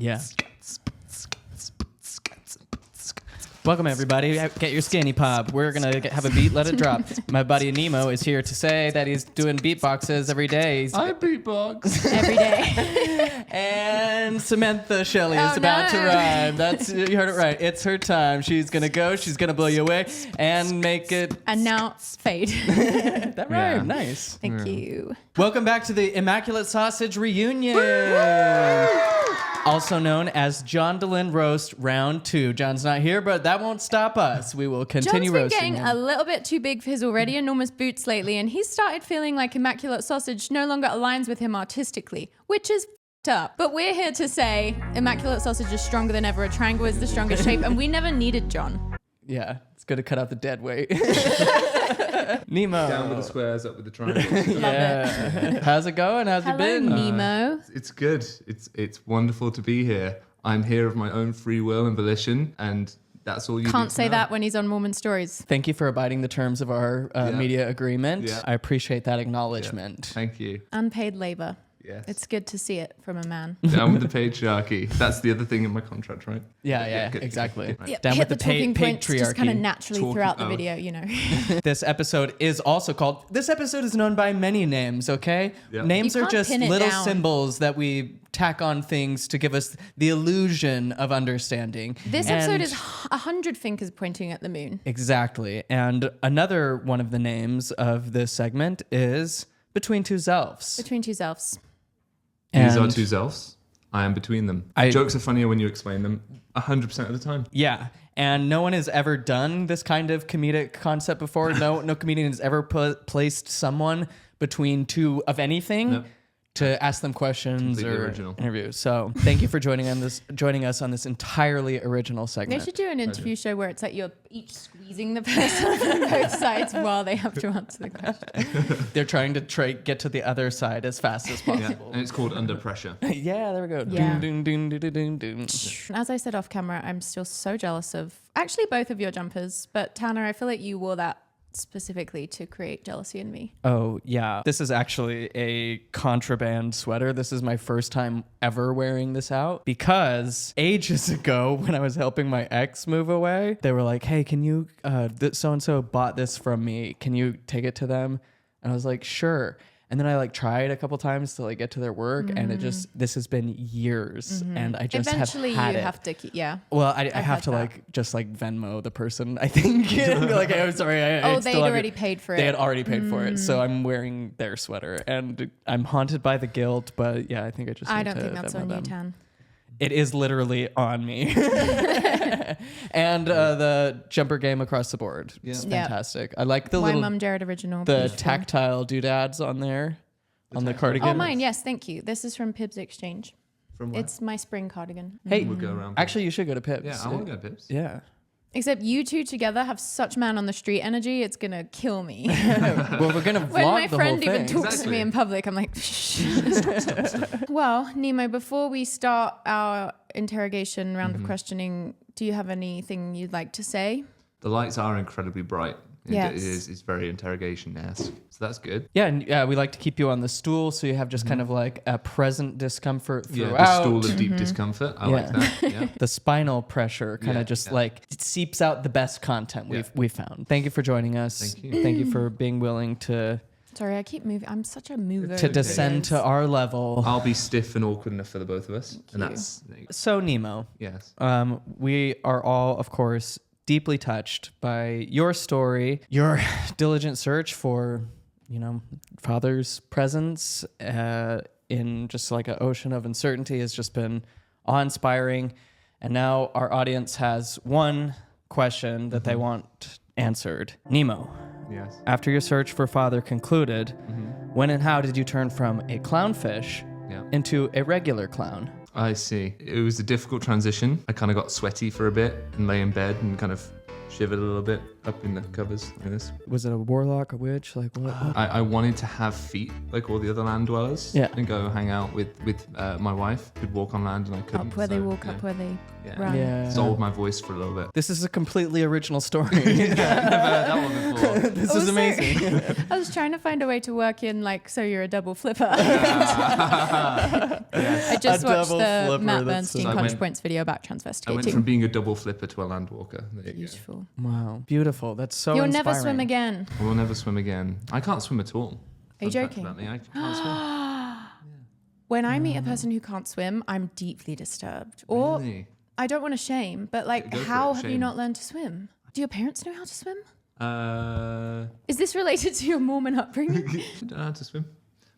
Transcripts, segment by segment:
Yeah. Welcome, everybody. Get your skinny pop. We're going to have a beat, let it drop. My buddy Nemo is here to say that he's doing beatboxes every day. I beatbox. Every day. And Samantha Shelley is about to rhyme. You heard it right. It's her time. She's going to go. She's going to blow you away and make it... And now fade. That rhymed. Nice. Thank you. Welcome back to the Immaculate Sausage reunion. Also known as John DeLynn Roast Round 2. John's not here, but that won't stop us. We will continue John's been roasting getting him. a little bit too big for his already enormous boots lately, and he's started feeling like Immaculate Sausage no longer aligns with him artistically, which is f***ed up. But we're here to say Immaculate Sausage is stronger than ever. A triangle is the strongest shape, and we never needed John. Yeah, it's good to cut out the dead weight. Nemo. Down with the squares, up with the triangles. Yeah. How's it going? How's Hello, it been? Nemo. It's good. It's wonderful to be here. I'm here of my own free will and volition, and that's all you Can't need to say know. that when he's on Mormon Stories. Thank you for abiding the terms of our media agreement. Yeah. I appreciate that acknowledgement. Thank you. Unpaid labor. Yes. It's good to see it from a man. Down with the patriarchy. That's the other thing in my contract, right? Yeah, Good. exactly. Right. Yeah, Down hit with the talking points just kind of patriarchy. naturally throughout the video, you know. This episode is also called... This episode is known by many names, okay? Yep. Names You are can't just pin it little down. symbols that we tack on things to give us the illusion of understanding. This And- episode is 100 fingers pointing at the moon. Exactly. And another one of the names of this segment is Between Two Zelfs. Between two Zelfs. These are And- two Zelfs. I am between them. I- Jokes are funnier when you explain them 100% of the time. Yeah, and no one has ever done this kind of comedic concept before. No comedian has ever placed someone between two of anything Nope. to ask them questions Completely or original. interviews. So thank you for joining us on this entirely original They segment. should do an interview show where it's like you're each squeezing the person from both sides while they have to answer the question. They're trying to get to the other side as fast as Yeah. possible. And it's called Under Pressure. Yeah, there we go. Yeah. Doon, doon, doon, doon, doon, doon. As I said off camera, I'm still so jealous of actually both of your jumpers. But Tanner, I feel like you wore that specifically to create jealousy in me. Oh, yeah. This is actually a contraband sweater. This is my first time ever wearing this out because ages ago when I was helping my ex move away, they were like, hey, can you, so-and-so bought this from me. Can you take it to them? And I was like, sure. And then I tried a couple times to get to their work and this has been years and I just Eventually, have had you it. have to keep, yeah. Well, I have had to that. just Venmo the person, I think. And be like, hey, I'm sorry. I They'd still have already your-" paid for They it. had already paid for it. So I'm wearing their sweater and I'm haunted by the guilt. But yeah, I think I just I need don't to think that's Venmo on you, them. Tan. It is literally on me. And the jumper game across the board. It's Yeah. fantastic. I like the My little, Mum Jared original. the beautiful. tactile doodads on there, on the cardigan. Oh, mine. Yes, thank you. This is from Pibbs Exchange. From where? It's my spring cardigan. Hey, We'll go around. actually, you should go to Pips. Yeah, I want to go, Pips. Yeah. Except you two together have such man on the street energy, it's gonna kill me. Well, we're going to When vlog my the friend whole even thing. talks to Exactly. me in public, I'm like, shh. Well, Nemo, before we start our interrogation round of questioning, do you have anything you'd like to say? The lights are incredibly bright. Yes. It's very interrogation-esque. So that's good. Yeah, and we like to keep you on the stool so you have just kind of a present discomfort Yeah, throughout. the stool of deep discomfort. I like that. Yeah. The spinal pressure kind of it seeps out the best content we've found. Thank you for joining us. Thank you. Thank you for being willing to Sorry, I keep moving. I'm such a mover. descend to our level. I'll be stiff and awkward enough for the both of us. And that's... So Nemo, Yes. we are all, of course, deeply touched by your story, your diligent search for, Father's presence in just an ocean of uncertainty has just been awe-inspiring. And now our audience has one question that they want answered. Nemo, Yes. after your search for Father concluded, when and how did you turn from a clownfish Yeah. into a regular clown? I see. It was a difficult transition. I kind of got sweaty for a bit and lay in bed and kind of shivered a little bit. up in the covers like this. Was it a warlock, a witch? Like what? I wanted to have feet like all the other land dwellers. Yeah. And go hang out with my wife. Could walk on land and I couldn't. Up where they so, walk, yeah. up where they Yeah. run. Yeah. Sold my voice for a little bit. This is a completely original story. Never heard that one before. This is Also, amazing. I was trying to find a way to work in like, so you're a double flipper. Yes. I just A watched double the flipper, Matt that's Bernstein so- I went- ContraPoints video about I went from transvestigating. being a double flipper to a land walker. There you go. Beautiful. Wow, beautiful. That's so You'll inspiring. never swim again. I will never swim again. I can't swim at all. Are you Fun fact joking? about me, I can't swim. When I meet a person who can't swim, I'm deeply disturbed. Or Really? I don't want to shame, but like, Go for how it, have you shame. not learned to swim? Do your parents know how to swim? I Is this related to your Mormon upbringing? don't know how to swim.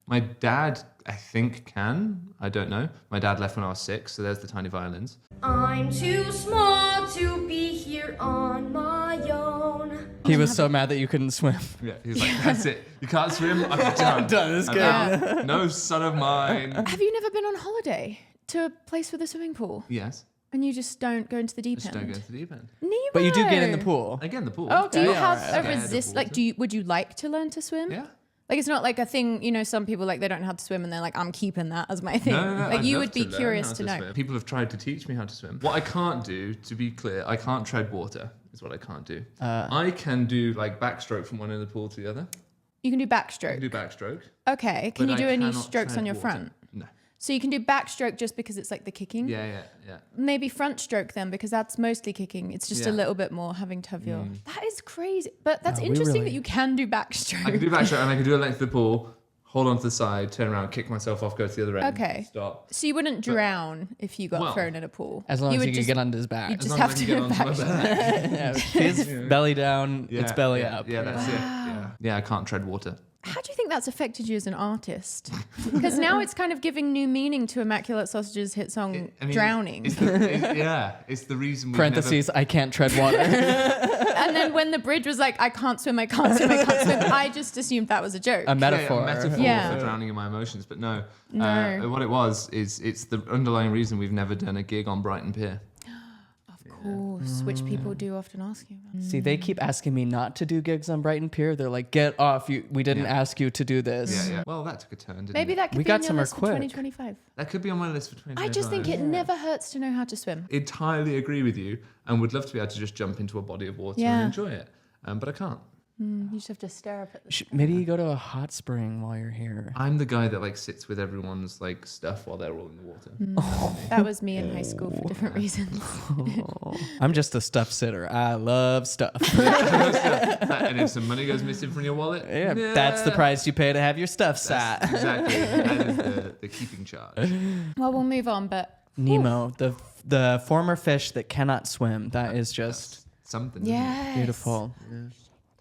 My dad, I think, can. I don't know. My dad left when I was 6, so there's the tiny violins. I'm too small to be here on my own. He was so mad that you couldn't swim. Yeah, he's like, that's it. You can't swim? I'm done. Done. It's I'm good. out. No son of mine. Have you never been on holiday to a place with a swimming pool Yes, and you just don't go into the deep just end? don't go into the deep end. Nemo. But you do get in the pool. Again, the pool. Do you Okay, have alright, a okay. resist? Like, would you like to learn to swim? Yeah. Like, it's not like a thing, you know, some people like they don't know how to swim and they're like, I'm keeping that as my thing. No, Like, I'd you love would be to learn curious how to know. swim. People have tried to teach me how to swim. What I can't do, to be clear, I can't tread water, is what I can't do. I can do like backstroke from one end of the pool to the other. You can do I backstroke. can do backstroke. Okay. Can but you do I any cannot strokes on tread your water. front? No. So you can do backstroke just because it's like the kicking? Yeah. Maybe front stroke then because that's mostly kicking. It's just a Yeah. little bit more having to have your... That is crazy. But that's we interesting really- that you can do backstroke. I can do backstroke and I can do a length of the pool, hold on to the side, turn around, kick myself off, go to the other end. Okay. Stop. So you wouldn't drown if you got Well, thrown in a pool. As long as would you could just- get onto his back. You As just long have as I to can do get onto my backstroke. Yeah, his belly down, its belly up. Yeah, that's it. Yeah, I can't tread water. How do you think that's affected you as an artist? Because now it's kind of giving new meaning to Immaculate Sausage's hit song, I mean, Drowning. It's the reason we Parentheses, I can't tread water. And then when the bridge was like, I can't swim, I can't swim, I can't swim, I just assumed that was a joke. A metaphor. metaphor Yeah. for drowning in my emotions, but no. No. What it was is it's the underlying reason we've never done a gig on Brighton Pier. Of course, which people do often ask you about. See, they keep asking me not to do gigs on Brighton Pier. They're like, get off. We didn't Yeah. ask you to do this. Yeah. Well, that took a turn, didn't Maybe it? that could We be got on your somewhere list for quick. 2025. That could be on my list for 2025. I just think it never hurts to know how to swim. Entirely agree with you and would love to be able to just jump into a body of water Yeah. and enjoy it. But I can't. You just have to stare up at the... Maybe you go to a hot spring while you're here. I'm the guy that like sits with everyone's like stuff while they're all in the water. That was me in high school for different reasons. I'm just a stuff sitter. I love stuff. And if some money goes missing from your wallet, Yeah, that's the price you pay to have your stuff sat. That's exactly. That is the keeping charge. Well, we'll move on, but... Nemo, the former fish that cannot swim. That is just Something. isn't it? Yes. beautiful.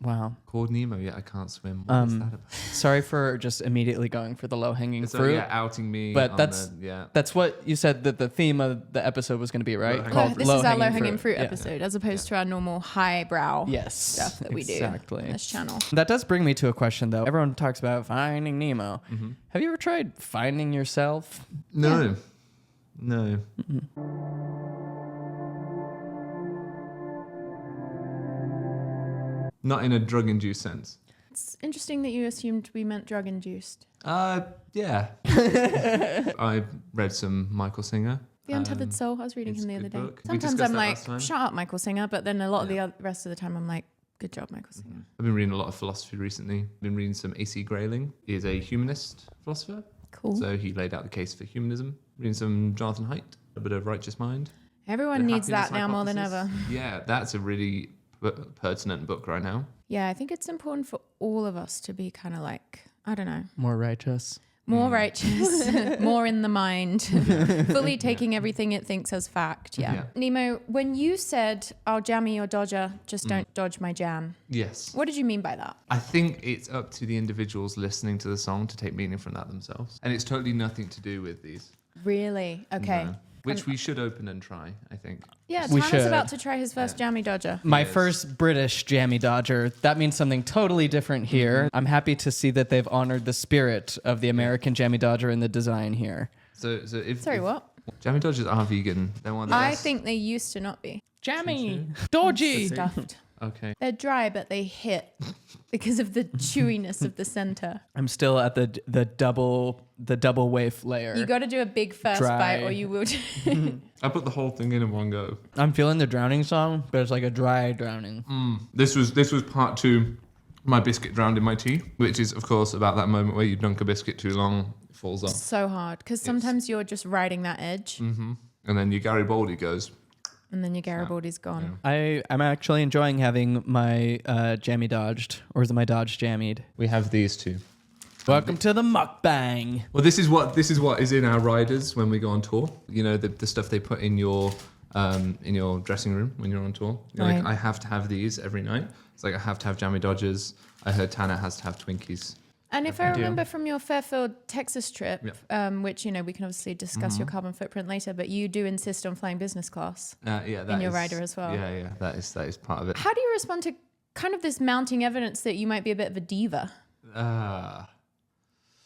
Wow. Called Nemo, yet I can't swim. What is that about? Sorry for just immediately going for the low hanging So fruit. yeah, outing me. But on that's- the, yeah. That's what you said that the theme of the episode was going to be, right? Low-hanging Called This is our low-hanging low-hanging fruit Yeah. episode, as opposed to our normal highbrow Yes. stuff that we do Exactly. on this channel. That does bring me to a question, though. Everyone talks about finding Nemo. Mm-hmm. Have you ever tried finding yourself? No. No. Not in a drug-induced sense. It's interesting that you assumed we meant drug-induced. Yeah. I read some Michael Singer. The Untethered Soul, I was reading it's him a the other good day. book. We Sometimes discussed I'm that like, last time. shut up, Michael Singer, but then a lot of the rest of the time I'm like, good job, Michael Singer. I've been reading a lot of philosophy recently. Been reading some A.C. Grayling. He is a humanist philosopher. Cool. So he laid out the case for humanism. Reading some Jonathan Haidt, a bit of Righteous Mind. Everyone The needs that Happiness now more than Hypothesis. ever. Yeah, that's a really pertinent book right now. Yeah, I think it's important for all of us to be kind of like, I don't know, More righteous? more righteous, more in the mind, fully taking everything it thinks as fact. Yeah. Yeah. Nemo, when you said, I'll jammy your dodger, just don't dodge my jam, Yes. what did you mean by that? I think it's up to the individuals listening to the song to take meaning from that themselves. And it's totally nothing to do with these. Really? Okay. No. Which we should open and try, I think. Yeah, We Tanner's should. about to try his first jammy dodger. My Yes. first British Jammy Dodger. That means something totally different here. I'm happy to see that they've honored the spirit of the American Jammy Dodger in the design here. So if Sorry, if what? Jammy Dodgers are vegan. They're one of the I best. think they used to not be. Jammy! Dodgy! Stuffed. Okay. They're dry, but they hit because of the chewiness of the center. I'm still at the double waif layer. You got to do a big first Dry. bite, or you will. I put the whole thing in one go. I'm feeling the drowning song, but it's like a dry drowning. This was part 2. My biscuit drowned in my tea, which is, of course, about that moment where you dunk a biscuit too long, it falls off. So hard because sometimes you're just riding that edge, And then your Garibaldi goes. and then your Garibaldi's gone. I'm actually enjoying having my jammy dodged, or is it my dodge jammied? We have these two. Welcome to the mukbang. Well, this is what is in our riders when we go on tour. You know, the stuff they put in your dressing room when you're on tour. You're like, Right. I have to have these every night. It's like I have to have Jammy Dodgers. I heard Tanner has to have Twinkies. And if I remember from your Fairfield, Texas trip, Yep. which, you know, we can obviously discuss your carbon footprint later, but you do insist on flying business class That in your rider as well. Yeah, that is part of it. How do you respond to kind of this mounting evidence that you might be a bit of a diva?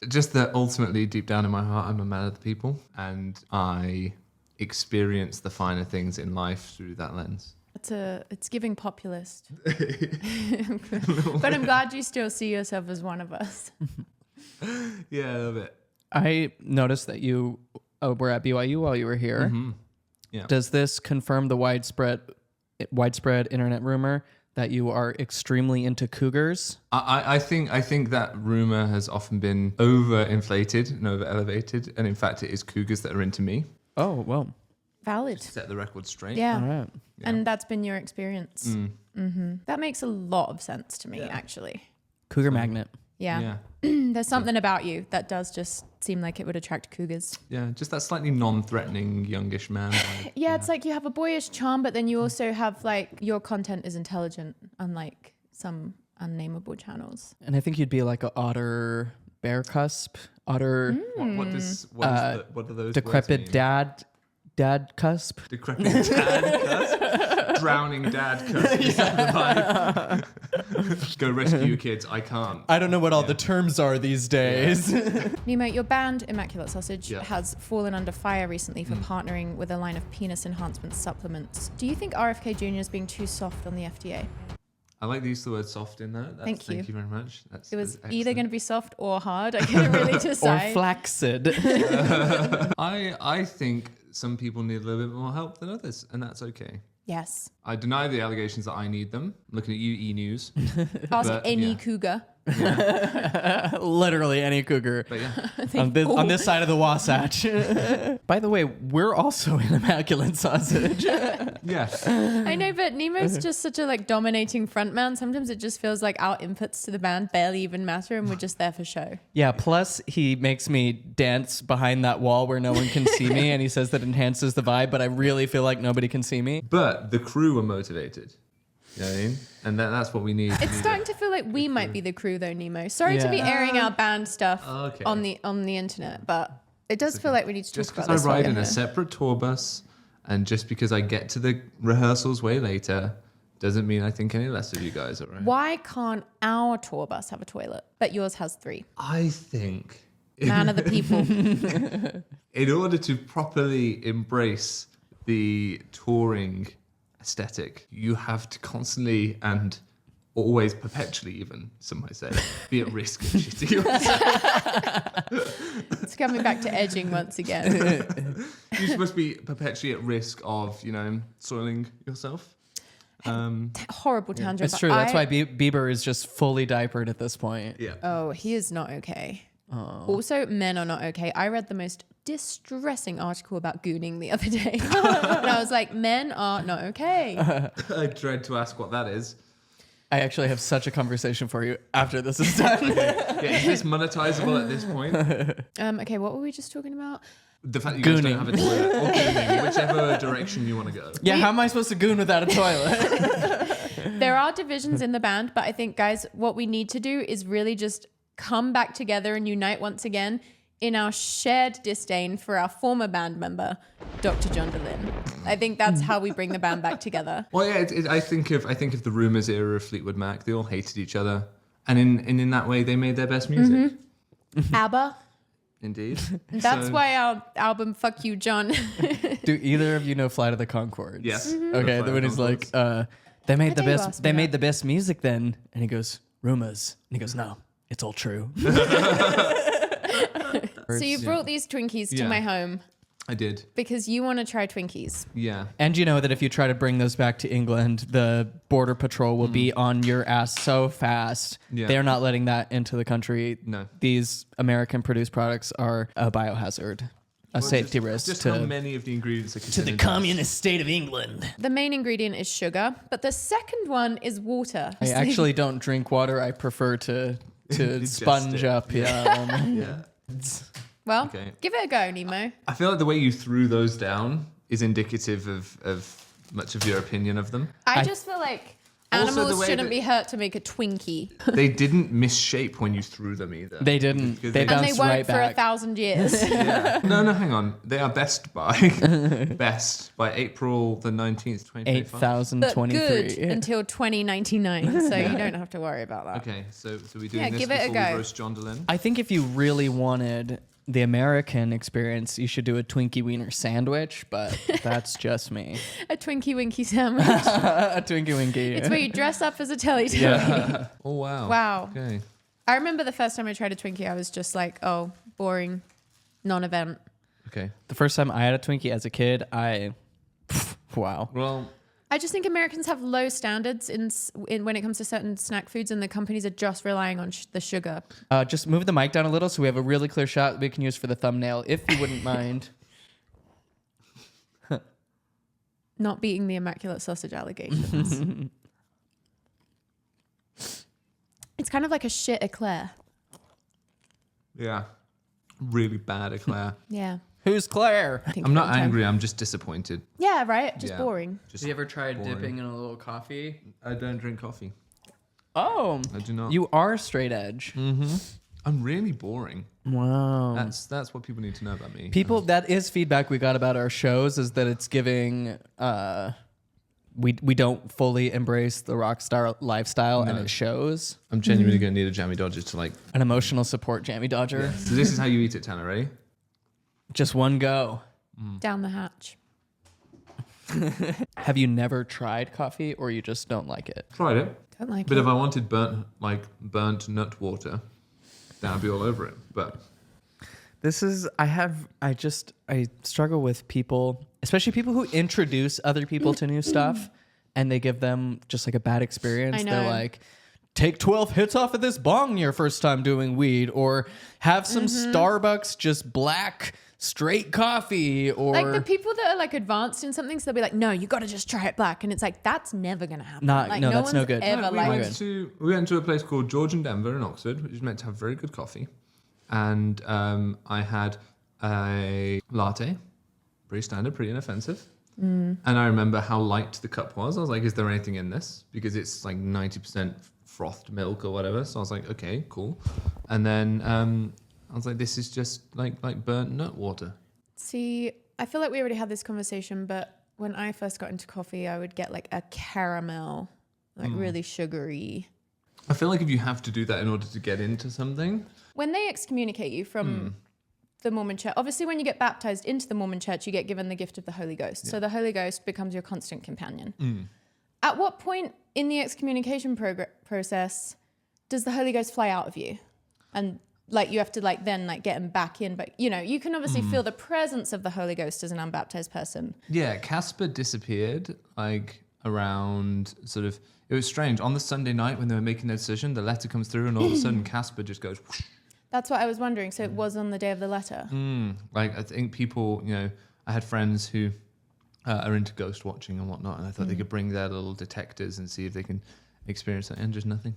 Just that ultimately, deep down in my heart, I'm a man of the people, and I experience the finer things in life through that lens. It's giving populist. But I'm glad you still see yourself as one of us. Yeah, a little bit. I noticed that you were at BYU while you were here. Yeah. Does this confirm the widespread internet rumor that you are extremely into Cougars? I think that rumor has often been overinflated and over elevated, and in fact, it is Cougars that are into me. Oh, well. Valid. Set the record straight. Yeah. All right. And that's been your experience. That makes a lot of sense to me, actually. Cougar magnet. Yeah. There's something about you that does just seem like it would attract cougars. Yeah, just that slightly non-threatening youngish man. Like, Yeah, it's like you have a boyish charm, but then you also have like your content is intelligent, unlike some unnameable channels. And I think you'd be like an otter bear cusp, otter what are those decrepit words mean? dad cusp. Decrepit dad cusp? Drowning dad cusp. Is that the vibe? Go rescue your kids. I can't. I don't know what all the terms are these days. Nemo, your band Immaculate Sausage Yeah. has fallen under fire recently for partnering with a line of penis enhancement supplements. Do you think RFK Jr. is being too soft on the FDA? I like the use of the word soft in that. Thank you. Thank you very much. It was that's either excellent. going to be soft or hard. I couldn't really Or decide. flaccid. I think some people need a little bit more help than others, and that's okay. Yes. I deny the allegations that I need them. I'm looking at you, E-News. Ask But, any yeah. cougar. Literally any cougar. But yeah, On this side of the Wasatch. By the way, we're also in Immaculate Sausage. yeah. I know, but Nemo's just such a like dominating frontman. Sometimes it just feels like our inputs to the band barely even matter, and we're just there for show. Yeah, plus he makes me dance behind that wall where no one can see me, and he says that enhances the vibe, but I really feel like nobody can see me. But the crew are motivated. You know what I mean? And that's what we need. It's starting to feel like we might be the crew, though, Nemo. Sorry to be airing our band stuff Okay. on the internet, but it does feel like we need to Just talk because about I this. ride in while a separate tour bus, and just because I get to the rehearsals way later, doesn't mean I think any less of you guys, all right? Why can't our tour bus have a toilet, but yours has 3? I think Man of the people. in order to properly embrace the touring aesthetic, you have to constantly and always perpetually even, some might say, be at risk of shitting yourself. It's coming back to edging once again. You're supposed to be perpetually at risk of, soiling yourself. Horrible tangent. It's but true. That's I- why Bieber is just fully diapered at this point. Yeah. Oh, he is not okay. Also, men are not okay. I read the most distressing article about gooning the other day. And I was like, men are not okay. I dread to ask what that is. I actually have such a conversation for you after this is done. Yeah, is this monetizable at this point? Okay, what were we just talking about? The fact that you guys Gooning. don't have a toilet or gooning, whichever direction you want to go. Yeah, how am I supposed to goon without a toilet? There are divisions in the band, but I think, guys, what we need to do is really just come back together and unite once again in our shared disdain for our former band member, Dr. John DeLynn. I think that's how we bring the band back together. Well, yeah, I think of the Rumours era of Fleetwood Mac. They all hated each other, and in that way, they made their best music. ABBA. Indeed. That's So- why our album "Fuck You, John." Do either of you know Flight of the Conchords? Yes. Mm-hmm. Okay, Flight the of one is like, Conchords. They made How the dare you best. ask me They that? made the best music then. And he goes, rumors. And he goes, no, it's all true. So you brought these Twinkies to Yeah. my home I did. because you want to try Twinkies. Yeah. And you know that if you try to bring those back to England, the border patrol will be on your ass so fast. Yeah. They're not letting that into the country. No. These American produced products are a biohazard, a safety risk Just to, how many of the ingredients are to considered the communist state of England. The main ingredient is sugar, but the second one is water. I actually don't drink water. I prefer to Ingest sponge it. up. Yeah. Yeah. Well, Okay. give it a go, Nemo. I feel like the way you threw those down is indicative of much of your opinion of them. I I- just feel like Also, the animals way shouldn't that- be hurt to make a Twinkie. They didn't misshape when you threw them either. They didn't. Because They And they bounced won't right for back. 1,000 years. Yeah. No, hang on. They are best by April the 19th, 2025. But 8,023. good until 2099, so you don't have to worry about that. Okay, so we're doing Yeah, this give it a before we go. roast John Delenn. I think if you really wanted the American experience, you should do a Twinkie Wiener sandwich, but that's just me. A Twinkie Winky sandwich. A Twinkie Winkie. It's where you dress up as a Teletubby. Yeah. Oh wow. Wow. Okay. I remember the first time I tried a Twinkie, I was just like, oh, boring, non-event. Okay. The first time I had a Twinkie as a kid, wow. Well, I just think Americans have low standards in when it comes to certain snack foods, and the companies are just relying on the sugar. Just move the mic down a little so we have a really clear shot that we can use for the thumbnail, if you wouldn't mind. Not beating the Immaculate Sausage allegations. It's kind of like a shit eclair. yeah. Really bad eclair. Yeah. Who's Claire? I think I'm not every time. angry. I'm just disappointed. Yeah, right? Just Yeah. boring. Just Have you ever tried boring. dipping in a little coffee? I don't drink coffee. Oh, I do not. you are straight edge. I'm really boring. Wow. That's what people need to know about me. People, that is feedback we got about our shows, is that it's giving we don't fully embrace the rock star lifestyle, and No. it shows. I'm genuinely going to need a Jammy Dodgers to like. An emotional support Jammy Dodger. So this is how you eat it, Tanner. Ready? Just one go. Down the hatch. Have you never tried coffee, or you just don't like it? Tried it. Don't like But it. if I wanted burnt nut water, then I'd be all over it. But This is, I struggle with people, especially people who introduce other people to new stuff and they give them just like a bad experience. I know. They're like, take 12 hits off of this bong your first time doing weed, or have some Starbucks just black straight coffee, or Like the people that are like advanced in something, so they'll be like, no, you got to just try it black. And it's like, that's never going to happen. Not- like, no, that's no one's good. Ever we like, went to a place called George and Denver in Oxford, which is meant to have very good coffee. And I had a latte, pretty standard, pretty inoffensive. And I remember how light the cup was. I was like, is there anything in this? Because it's like 90% frothed milk or whatever. So I was like, okay, cool. And then I was like, this is just like burnt nut water. See, I feel like we already had this conversation, but when I first got into coffee, I would get like a caramel, like really sugary. I feel like if you have to do that in order to get into something, When they excommunicate you from the Mormon church, obviously when you get baptized into the Mormon church, you get given the gift of the Holy Ghost. So the Holy Ghost becomes your constant companion. At what point in the excommunication process does the Holy Ghost fly out of you? And like you have to like then like get him back in, but you know, you can obviously feel the presence of the Holy Ghost as an unbaptized person. yeah, Casper disappeared like around sort of, it was strange. On the Sunday night when they were making their decision, the letter comes through and all of a sudden Casper just goes whoosh. That's what I was wondering. So it was on the day of the letter. Like I think people, you know, I had friends who are into ghost watching and whatnot, and I thought they could bring their little detectors and see if they can experience it, and just nothing.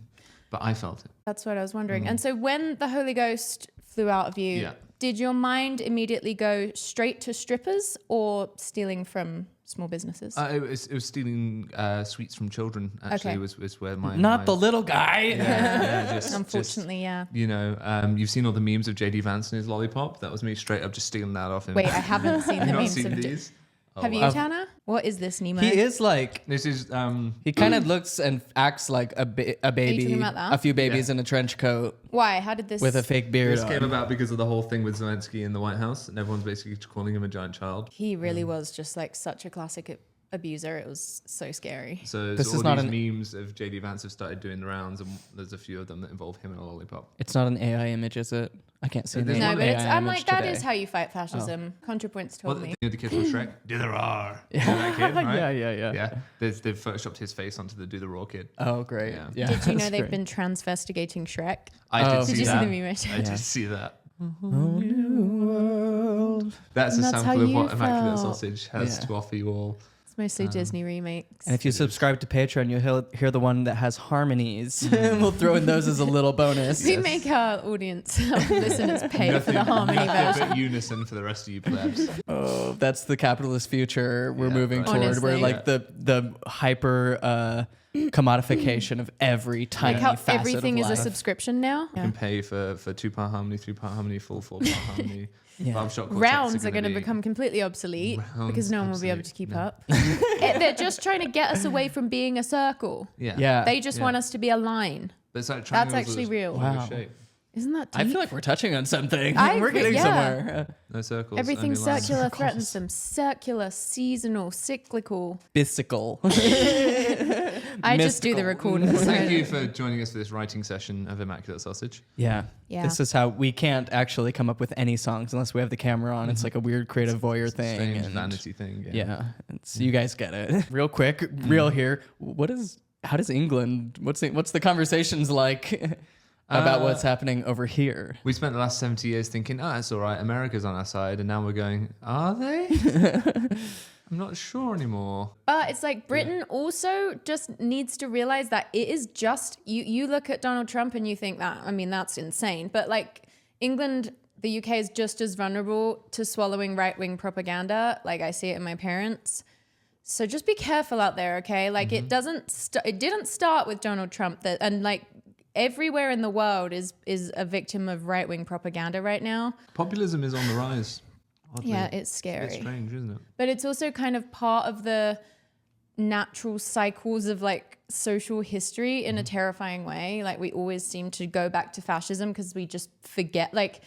But I felt it. That's what I was wondering. And so when the Holy Ghost flew out of you, Yeah. did your mind immediately go straight to strippers or stealing from small businesses? It was stealing sweets from children. Actually, Okay. was where my not the little guy. yeah, just Unfortunately, yeah. you know, you've seen all the memes of JD Vance and his lollipop. That was me straight up just stealing that off him. Wait, I haven't seen the You've not memes seen of these? Oh, Have you, wow. Tana? What is this, Nemo? He is like, This is he kind of looks and acts like a baby, talking about that? a few babies in a trench coat Why? How did this... with a fake beard this came on. about because of the whole thing with Zelensky in the White House, and everyone's basically calling him a giant child. He really was just like such a classic abuser. It was so scary. So This all is not these memes of JD Vance have started doing the rounds, and there's a few of them that involve him and a lollipop. It's not an AI image, is it? I can't see There's an No, one but it's, AI I'm image like, that today. is how you fight fascism. ContraPoints told me. The kid from Shrek, do the roar. You know that kid, right? yeah. Yeah, they've photoshopped his face onto the do the roar kid. Oh, great. Yeah. Yeah. Did you know that's they've great. been transvestigating Shrek? I Oh. did see Did you that. see the meme? I did see that. Whole new world. That's a And that's how sample of you what Immaculate felt. Sausage has Yeah. to offer you all. It's mostly Disney remakes. And if you subscribe to Patreon, you'll hear the one that has harmonies. We'll throw in those as a little bonus. We make our audience, our listeners pay for the harmony nothing version. but unison for the rest of you plebs. Oh, that's the capitalist future we're Yeah, moving right. toward. Honestly. We're like the hyper commodification of every tiny Like how facet everything of is a life. subscription now. You can pay for 2-part harmony, 3-part harmony, full 4-part harmony. Yeah. Barbershop quartets Rounds are gonna going to be- become completely obsolete Rounds, because no one will be able to absolute- keep no. up. They're just trying to get us away from being a circle. Yeah. Yeah. They just Yeah. want us to be a line. But it's like That's triangles actually of real. all Wow. shape. Isn't that deep? I feel like we're touching on something. I We're feel- getting yeah. somewhere. No circles. Everything only lines. circular threatens them. Circular, seasonal, cyclical. Bicycle. I just do the Mystical. recording. Thank you for joining us for this writing session of Immaculate Sausage. Yeah. Yeah. This is how we can't actually come up with any songs unless we have the camera on. It's like a weird creative voyeur thing. Strange and vanity thing. Yeah. You guys get it. Real quick, real here. How does England, what's the conversations like about what's happening over here? We spent the last 70 years thinking, it's all right, America's on our side. And now we're going, are they? I'm not sure anymore. It's like Britain also just needs to realize that it is just, you look at Donald Trump and you think that, I mean, that's insane. But like England, the UK is just as vulnerable to swallowing right-wing propaganda. Like I see it in my parents. So just be careful out there, okay? Like it didn't start with Donald Trump, and like everywhere in the world is a victim of right-wing propaganda right now. Populism is on the rise. Oddly. Yeah, it's scary. It's strange, isn't it? But it's also kind of part of the natural cycles of like social history in a terrifying way. Like we always seem to go back to fascism because we just forget, like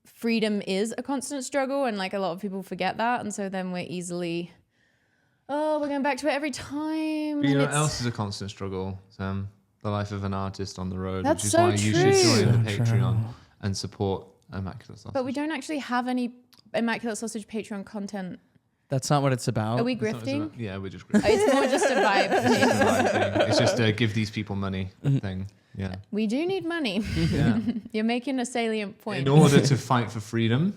freedom is a constant struggle, and like a lot of people forget that. And so then we're easily, we're going back to it every time. But you and know what it's- else is a constant struggle, Sam? The life of an artist on the road, That's which is so why you true. should join the So Patreon and support Immaculate Sausage. But we don't actually have any Immaculate Sausage Patreon content. That's not what it's about. Are we It's not- it's grifting? about- yeah, we're just Oh, grifting. it's more just a vibe. It's a vibe thing. It's just a give these people money thing. Yeah. We do need money. Yeah. You're making a salient point. In order to fight for freedom,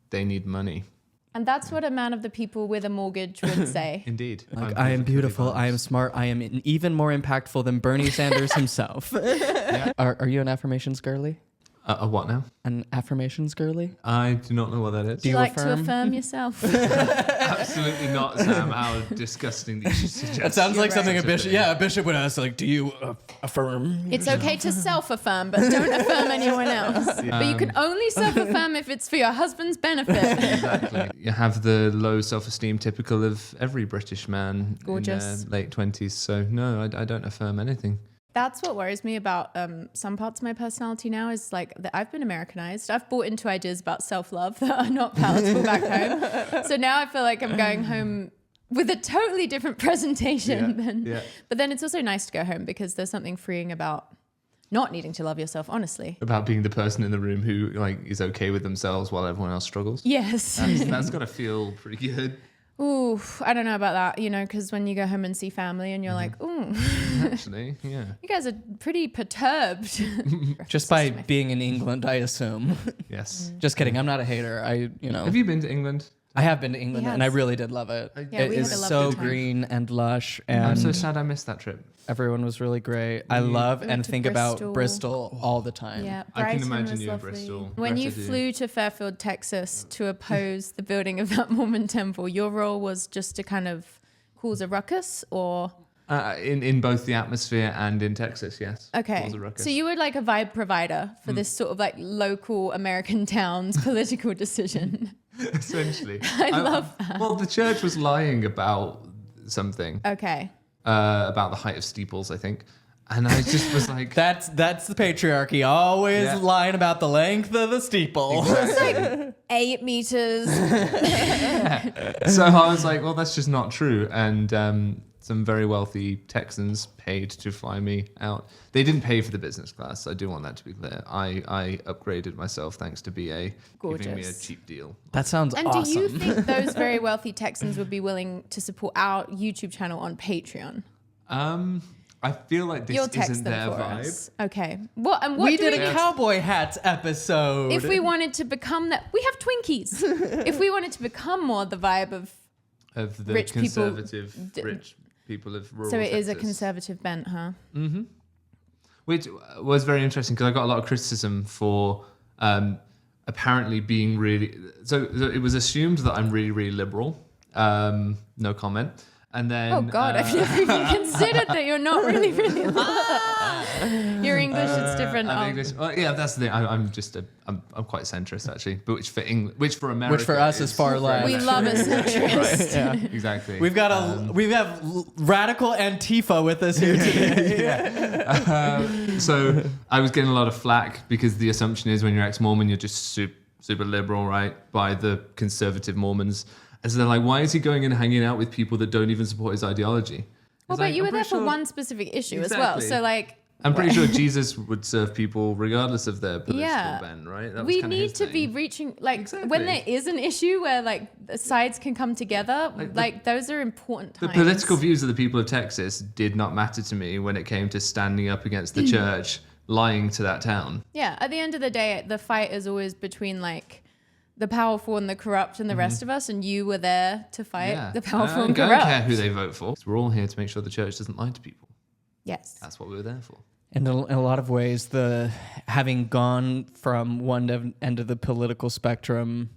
they need money. And that's what a man of the people with a mortgage would say. Indeed. Like, I am beautiful. I am smart. I am even more impactful than Bernie Sanders himself. Are you an affirmations girly? A what now? An affirmations girly? I do not know what that is. Do you you like affirm? to affirm yourself? Absolutely not, Sam. How disgusting that you suggest. That sounds like You're something right. a bishop. Yeah, a bishop would ask, like, do you affirm? It's okay to self-affirm, but don't affirm anyone else. But you can only self-affirm if it's for your husband's benefit. Exactly. You have the low self-esteem typical of every British man Gorgeous. in their late 20s. So no, I don't affirm anything. That's what worries me about some parts of my personality now is like that I've been Americanized. I've bought into ideas about self-love that are not palatable back home. So now I feel like I'm going home with a totally different presentation. But then it's also nice to go home because there's something freeing about not needing to love yourself, honestly. About being the person in the room who like is okay with themselves while everyone else struggles. Yes. That's got to feel pretty good. Ooh, I don't know about that, because when you go home and see family and you're like, ooh, Actually, yeah. you guys are pretty perturbed. Just by being in England, I assume. Yes. Just kidding. I'm not a hater. Have you been to England? I have been to England He and I has. really did love it. Yeah, It we had is a lovely so time. green and lush, I'm and so sad I missed that trip. everyone was really great. I love We and went to think Bristol. about Bristol all the time. Yeah, I can Brighton imagine was you in lovely. Bristol. When you Greta do. flew to Fairfield, Texas to oppose the building of that Mormon temple, your role was just to kind of cause a ruckus or... In both the atmosphere and in Texas, yes. Okay, Cause a ruckus. so you were like a vibe provider for this sort of like local American town's political decision. Essentially. I love that. Well, the church was lying about something. Okay. About the height of steeples, I think. And I just was like, That's the patriarchy, always Yeah. lying about the length of the steeple. exactly. 8 meters. So I was like, well, that's just not true. And some very wealthy Texans paid to fly me out. They didn't pay for the business class. I do want that to be clear. I upgraded myself thanks to BA giving me a Gorgeous. cheap deal. That sounds And awesome. do you think those very wealthy Texans would be willing to support our YouTube channel on Patreon? I feel like this You'll text isn't them their for vibe. us. Okay. What we do did we a need cowboy hats episode. if we wanted to become that? We have Twinkies. If we wanted to become more the vibe of, Of the Rich people- conservative rich people of rural so it is a Texas. conservative bent, huh? Which was very interesting because I got a lot of criticism for apparently being really. So it was assumed that I'm really, really liberal. No comment. And then. Oh God, I've never even considered that you're not really, really. Your English is different. I'm English. Well, yeah, that's the thing. I'm just I'm quite centrist actually, but which for America, Which for us is far left. We love a centrist. yeah. Exactly. We have radical Antifa with us here today. So I was getting a lot of flack because the assumption is when you're ex-Mormon, you're just super liberal, right? By the conservative Mormons. And so they're like, why is he going and hanging out with people that don't even support his ideology? Well, It's but like, you I'm were there pretty for sure- one specific issue as well. Exactly. So like, I'm pretty sure Jesus would serve people regardless of their political Yeah. bent, right? That was we kinda need his to be thing. reaching like Exactly. when there is an issue where like the sides can come together. Like those are important The times. political views of the people of Texas did not matter to me when it came to standing up against the church, lying to that town. Yeah. At the end of the day, the fight is always between like the powerful and the corrupt and the rest of us, and you were there to fight the powerful and I don't corrupt. care who they vote for. We're all here to make sure the church doesn't lie to people. Yes. That's what we were there for. And in a lot of ways, having gone from one end of the political spectrum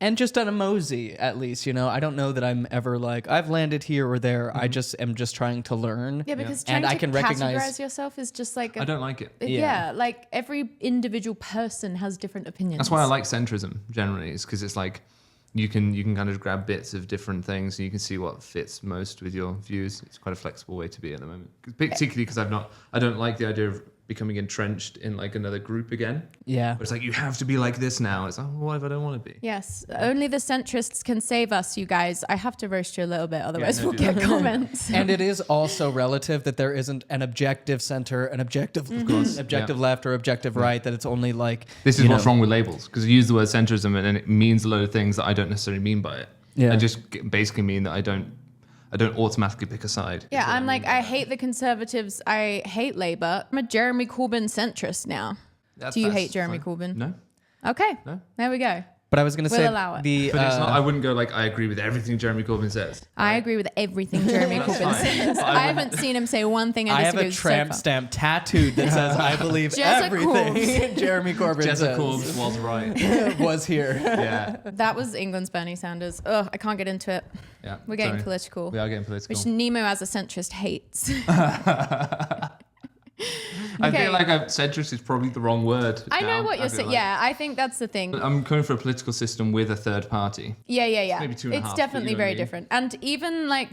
and just done a mosey, at least, I don't know that I'm ever like, I've landed here or there. I just am just trying to learn. Yeah, because And trying I to can recognize- categorize yourself is just like I don't like it. yeah, like every individual person has different opinions. That's why I like centrism generally, is because it's like you can kind of grab bits of different things and you can see what fits most with your views. It's quite a flexible way to be at the moment, particularly because I don't like the idea of becoming entrenched in like another group again. Yeah. But it's like you have to be like this now. It's like, well, what if I don't want to be? Yes, only the centrists can save us, you guys. I have to roast you a little bit, otherwise no, we'll do get comments. And it is also relative that there isn't an objective center, an objective, objective left or objective right, that it's only like... This is what's wrong with labels, because you use the word centrism and it means a load of things that I don't necessarily mean by it. Yeah. I just basically mean that I don't automatically pick a side. Yeah, I'm like, I hate the conservatives. I hate Labour. I'm a Jeremy Corbyn centrist now. Do you hate Jeremy Corbyn? No. Okay, No. there we go. But I was going to We'll say allow it. But it's not, I wouldn't go like, I agree with everything Jeremy Corbyn says. I agree with everything Jeremy Corbyn fine. says. But I haven't seen him say one thing I I have disagree a with so tramp far. stamp tattooed that says, I believe Jezza everything Jeremy Corbyn Jessica says Corbyn was right. was here. Yeah. That was England's Bernie Sanders. Ugh, I can't get into it. Yeah. We're getting Sorry. political. We are getting political. Which Nemo as a centrist hates. I Okay. feel like centrist is probably the wrong word. I know now, what you're feel saying. like. Yeah, I think that's the thing. I'm coming for a political system with a third party. Yeah. maybe 2.5, It's but definitely you know what I very mean. different. And even like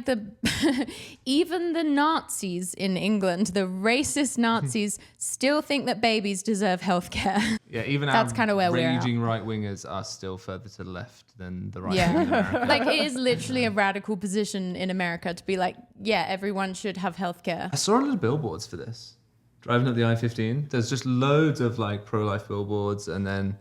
even the Nazis in England, the racist Nazis, still think that babies deserve healthcare. Yeah, even That's our kinda where we're at. raging right wingers are still further to the left than the right Yeah. wing in America. Like it is literally a radical position in America to be like, yeah, everyone should have healthcare. I saw a lot of billboards for this. Driving up the I-15, there's just loads of like pro-life billboards, and then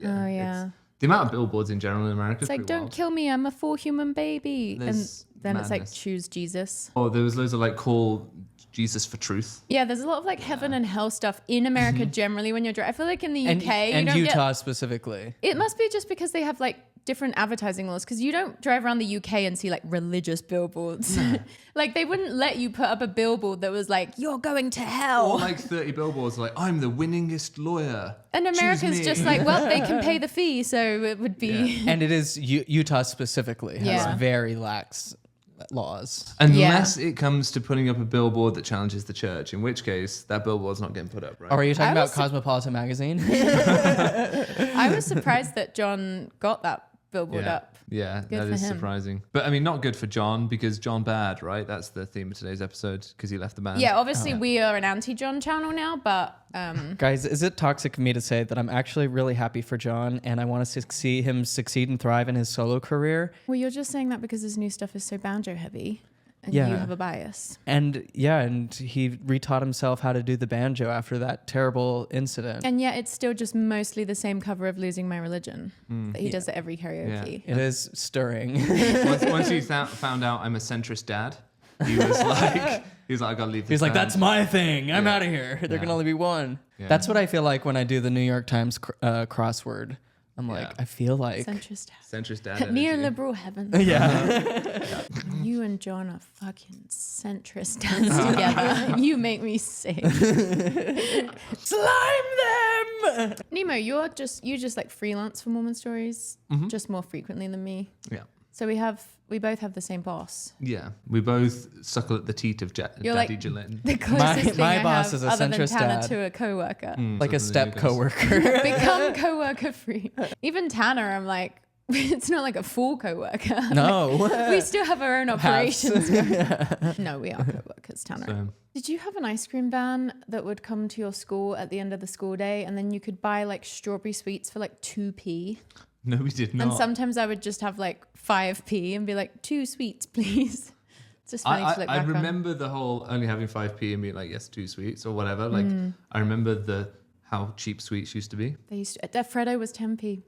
Oh, yeah. it's- the amount of billboards in general in America. It's like, don't kill me, I'm a full human baby. There's and then it's like, madness. choose Jesus. Oh, there was loads of like call Jesus for truth. Yeah, there's a lot of like heaven and hell stuff in America generally when you're driving. I feel like in the UK, And you don't Utah get... specifically. It must be just because they have like different advertising laws, because you don't drive around the UK and see like religious billboards. Like they wouldn't let you put up a billboard that was like, you're going to hell. Or like 30 billboards like, I'm the winningest lawyer. And Choose America's me. just like, well, they can pay the fee, so it would be... And it is Utah specifically has Yeah. very lax laws. Unless it comes to putting up a billboard that challenges the church, in which case that billboard's not getting put up, right? Or are you talking I about was- Cosmopolitan magazine? I was surprised that John got that billboard up. Yeah, Good that for is him. surprising. But I mean, not good for John because John bad, right? That's the theme of today's episode because he left the band. Yeah, obviously we are an anti-John channel now, but Guys, is it toxic of me to say that I'm actually really happy for John and I want to see him succeed and thrive in his solo career? well, you're just saying that because his new stuff is so banjo heavy and Yeah. you have a bias. And yeah, and he retaught himself how to do the banjo after that terrible incident. And yet it's still just mostly the same cover of Losing My Religion that he does at every karaoke. It is stirring. once he found out I'm a centrist dad, he was like, I gotta leave this He's like, band. that's my thing. I'm Yeah. out of here. There can only be one. Yeah. That's what I feel like when I do the New York Times crossword. I'm like, Yeah. I feel like. Centrist. Centrist dad energy. Neoliberal heaven. Yeah. You and John are fucking centrist dads together. You make me sick. Slime them! Nemo, you just like freelance for Mormon stories, just more frequently than me. Yeah. So we both have the same boss. Yeah. We both suckle at the teat of You're Daddy like Gillette. the closest thing my I boss have is a other than centrist Tanner dad. to a coworker. Like a step coworker. Become coworker free. Even Tanner, I'm like, it's not like a full coworker. No. We still have our own operations. No, we are coworkers, Tanner. So, Did you have an ice cream van that would come to your school at the end of the school day and then you could buy like strawberry sweets for like 2p? no, we did not. And sometimes I would just have like 5p and be like, 2 sweets, please. It's just funny to look I back on. remember the whole only having 5p and being like, yes, 2 sweets or whatever. Like, I remember how cheap sweets used to be. They used to, Freddo was 10p.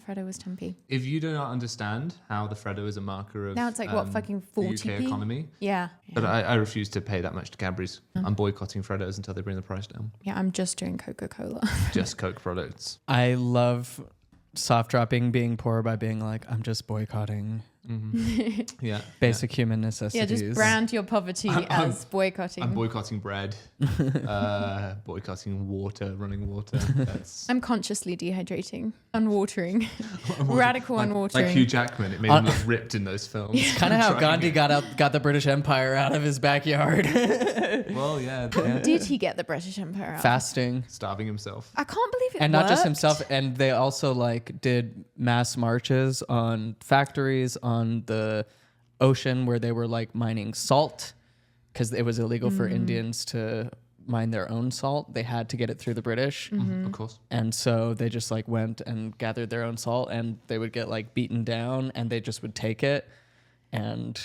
Freddo was 10p. If you do not understand how the Freddo is a marker of Now it's like, what, fucking 40p? the UK economy. Yeah. But I refuse to pay that much to Cadbury's. I'm boycotting Freddos until they bring the price down. Yeah, I'm just doing Coca-Cola. Just Coke products. I love soft dropping being poor by being like, I'm just boycotting Yeah. basic human necessities. Yeah, just brand your poverty as boycotting. I'm boycotting bread, boycotting water, running water. That's I'm consciously dehydrating, unwatering, radical unwatering. like Hugh Jackman. It made him look ripped in those films. Kind of how Gandhi got the British Empire out of his backyard. Well, yeah. Did he get the British Empire out? Fasting. Starving himself. I can't believe it And not just worked. himself, and they also like did mass marches on factories on the ocean where they were like mining salt because it was illegal for Indians to mine their own salt. They had to get it through the British. Of course. And so they just like went and gathered their own salt and they would get like beaten down and they just would take it. And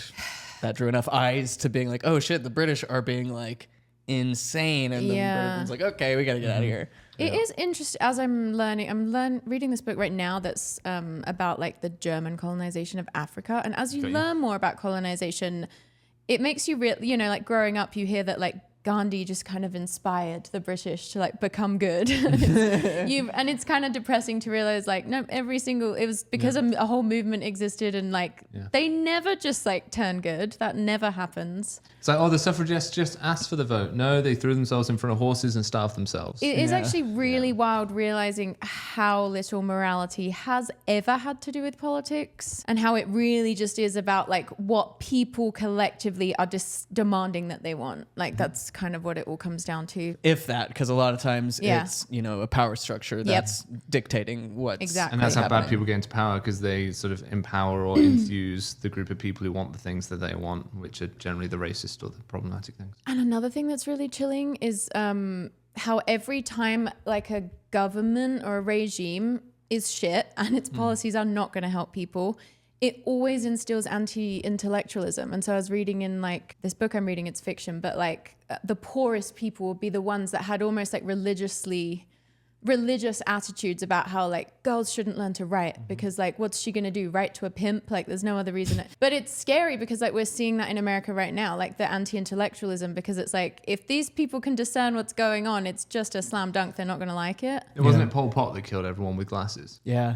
that drew enough eyes to being like, oh shit, the British are being like insane. And then everyone's like, okay, we got to get out of here. It is interesting as I'm reading this book right now that's about like the German colonization of Africa. And as you learn more about colonization, it makes you like growing up, you hear that like Gandhi just kind of inspired the British to like become good. And it's kind of depressing to realize like, no, it was because a whole movement existed and like they never just like turn good. That never happens. It's like, oh, the suffragists just asked for the vote. No, they threw themselves in front of horses and starved themselves. It is actually really wild realizing how little morality has ever had to do with politics and how it really just is about like what people collectively are demanding that they want. Like that's kind of what it all comes down to. If that, because a lot of times it's, a power structure that's dictating what's Exactly. And that's how bad happening. people get into power because they sort of empower or infuse the group of people who want the things that they want, which are generally the racist or the problematic things. And another thing that's really chilling is how every time like a government or a regime is shit and its policies are not going to help people, it always instills anti-intellectualism. And so I was reading in like this book I'm reading, it's fiction, but like the poorest people will be the ones that had almost like religious attitudes about how like girls shouldn't learn to write because like what's she gonna do, write to a pimp? Like there's no other reason. But it's scary because like we're seeing that in America right now, like the anti-intellectualism, because it's like if these people can discern what's going on, it's just a slam dunk, they're not gonna like it. It wasn't it Pol Pot that killed everyone with glasses Yeah.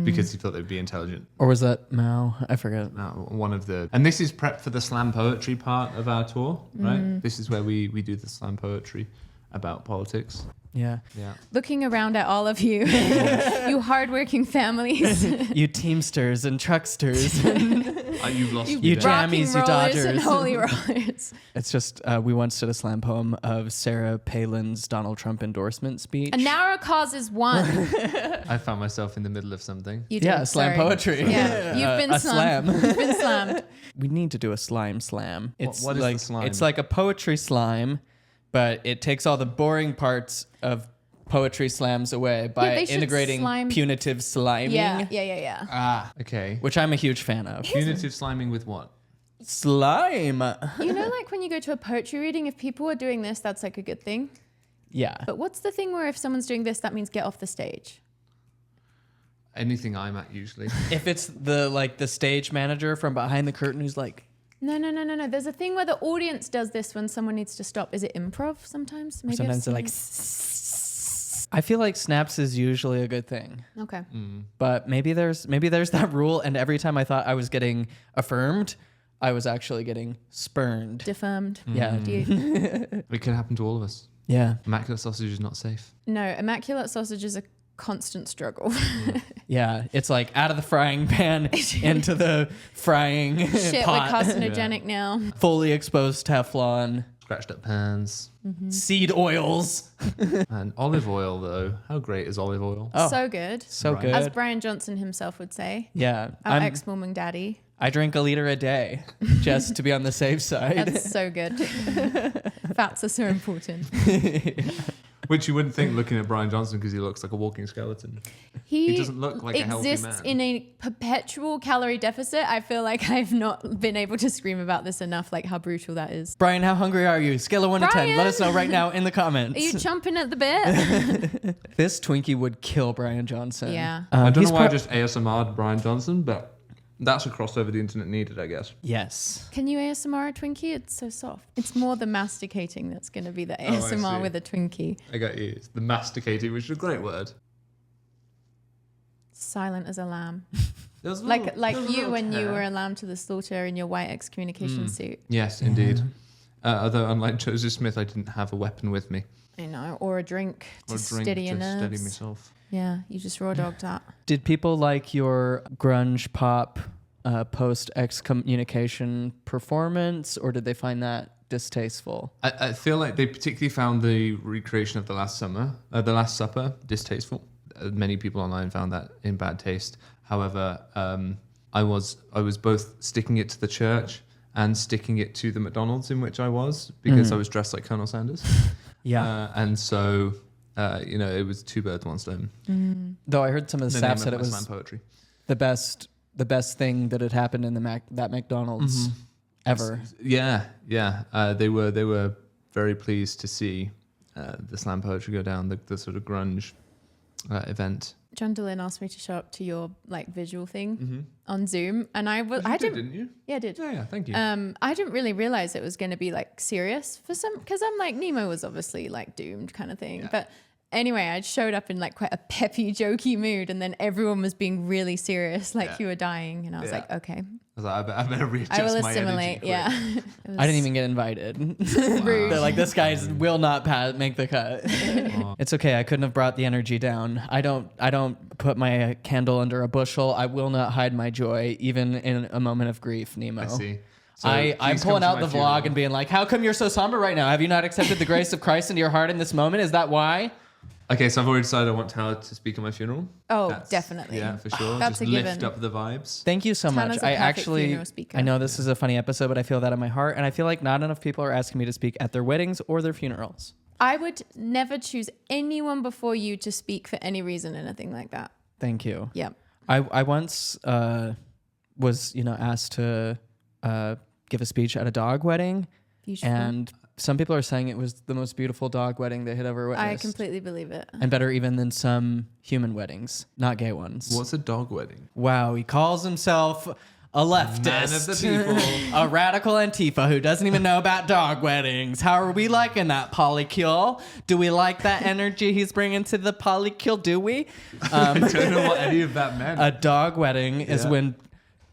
because he thought they'd be intelligent. Or was that Mao? I forget. One of the, and this is prep for the slam poetry part of our tour, right? This is where we do the slam poetry. about politics. Yeah. Yeah. Looking around at all of you, you hardworking families, You Teamsters and Trucksters. You've lost me You there. Jammies, you rocking rollers Dodgers. and holy rollers. It's just, we once did a slam poem of Sarah Palin's Donald Trump endorsement speech. A narrow cause is one. I found myself in the middle of something. You did, Yeah, slam sorry. poetry. Yeah, you've been a slammed. slam. You've been slammed. We need to do a slime slam. It's what is like the slime? It's like a poetry slime, but it takes all the boring parts of poetry slams away by they should integrating slime- punitive sliming. Yeah. Ah, Okay. which I'm a huge fan of. Punitive sliming with what? Slime. You know, like when you go to a poetry reading, if people are doing this, that's like a good thing. Yeah. But what's the thing where if someone's doing this, that means get off the stage? Anything I'm at usually. If it's the stage manager from behind the curtain who's like, No. There's a thing where the audience does this when someone needs to stop. Is it improv sometimes? Maybe I've sometimes they're like, I feel like snaps is usually a good thing. Okay. But maybe there's that rule, and every time I thought I was getting affirmed, I was actually getting spurned. Defirmed. Yeah. It can happen to all of us. Yeah. Immaculate Sausage is not safe. No, Immaculate Sausage is a constant struggle. Yeah. It's like out of the frying pan into the frying Shit, pot. we're carcinogenic now. Fully exposed Teflon. Scratched up pans. Seed oils. And olive oil, though. How great is olive oil? Oh. So good. So Right. good. As Brian Johnson himself would say. Yeah. Our ex-Mormon daddy. I drink a liter a day just to be on the safe side. That's so good. Fats are so important. Which you wouldn't think looking at Brian Johnson because he looks like a walking skeleton. He doesn't look like a healthy exists man. in a perpetual calorie deficit. I feel like I've not been able to scream about this enough, like how brutal that is. Brian, how hungry are you? Scale of 1 to 10. Let Brian! us know right now in the comments. Are you chomping at the bit? This Twinkie would kill Brian Johnson. Yeah. I don't he's know why I pro- just ASMR'd Brian Johnson, but that's a crossover the internet needed, I guess. Yes. Can you ASMR a Twinkie? It's so soft. It's more the masticating that's going to be the I ASMR see. with a Twinkie. I got you. It's the masticating, which is a great word. Silent as a lamb. There's a Like little- there's a you little when you tear. were a lamb to the slaughter in your white excommunication suit. Yes, indeed. Although, unlike Joseph Smith, I didn't have a weapon with me. I know. Or a drink to Or a drink steady your to nerves. steady myself. Yeah, you just raw dogged that. Did people like your grunge pop post excommunication performance, or did they find that distasteful? I feel like they particularly found the recreation of the Last Supper, distasteful. Many people online found that in bad taste. However, I was both sticking it to the church and sticking it to the McDonald's in which I was because I was dressed like Colonel Sanders. Yeah. And so, it was two birds, one stone. Though I heard some of the The name staff of said it my was slam poetry. the best thing that had happened in that McDonald's ever. Yeah. They were very pleased to see the slam poetry go down, the sort of grunge event. John Dillon asked me to show up to your visual thing on Zoom, and I didn't. Didn't you? Yeah, I did. Yeah, thank you. I didn't really realize it was going to be serious for some, because I'm like, Nemo was obviously doomed kind of thing. Yeah. But anyway, I showed up in quite a peppy, jokey mood, and then everyone was being really serious, you were dying, and I was Yeah. like, okay, I was like, I better readjust I will my assimilate. energy Yeah, quick. I didn't even get invited. Rude. They're like, this guy will not make the cut. It's okay. I couldn't have brought the energy down. I don't put my candle under a bushel. I will not hide my joy, even in a moment of grief, Nemo. I see. So I'm please come pulling to out my the funeral. vlog and being like, how come you're so somber right now? Have you not accepted the grace of Christ into your heart in this moment? Is that why? Okay, so I've already decided I want Tara to speak at my funeral. Oh, definitely. Yeah, for sure. That's Just a lift given. up the vibes. Thank you so Tana's much. a I perfect actually, funeral speaker. I know this is a funny episode, but I feel that in my heart. And I feel like not enough people are asking me to speak at their weddings or their funerals. I would never choose anyone before you to speak for any reason, anything like that. Thank you. Yeah. I once was asked to give a speech at a dog wedding, Beautiful. and some people are saying it was the most beautiful dog wedding they had ever witnessed. I completely believe it. And better even than some human weddings, not gay ones. What's a dog wedding? Wow, he calls himself a leftist, Man of the people. a radical Antifa who doesn't even know about dog weddings. How are we liking that polycule? Do we like that energy he's bringing to the polycule? Do we? I don't know what any of that meant. A dog wedding is Yeah. when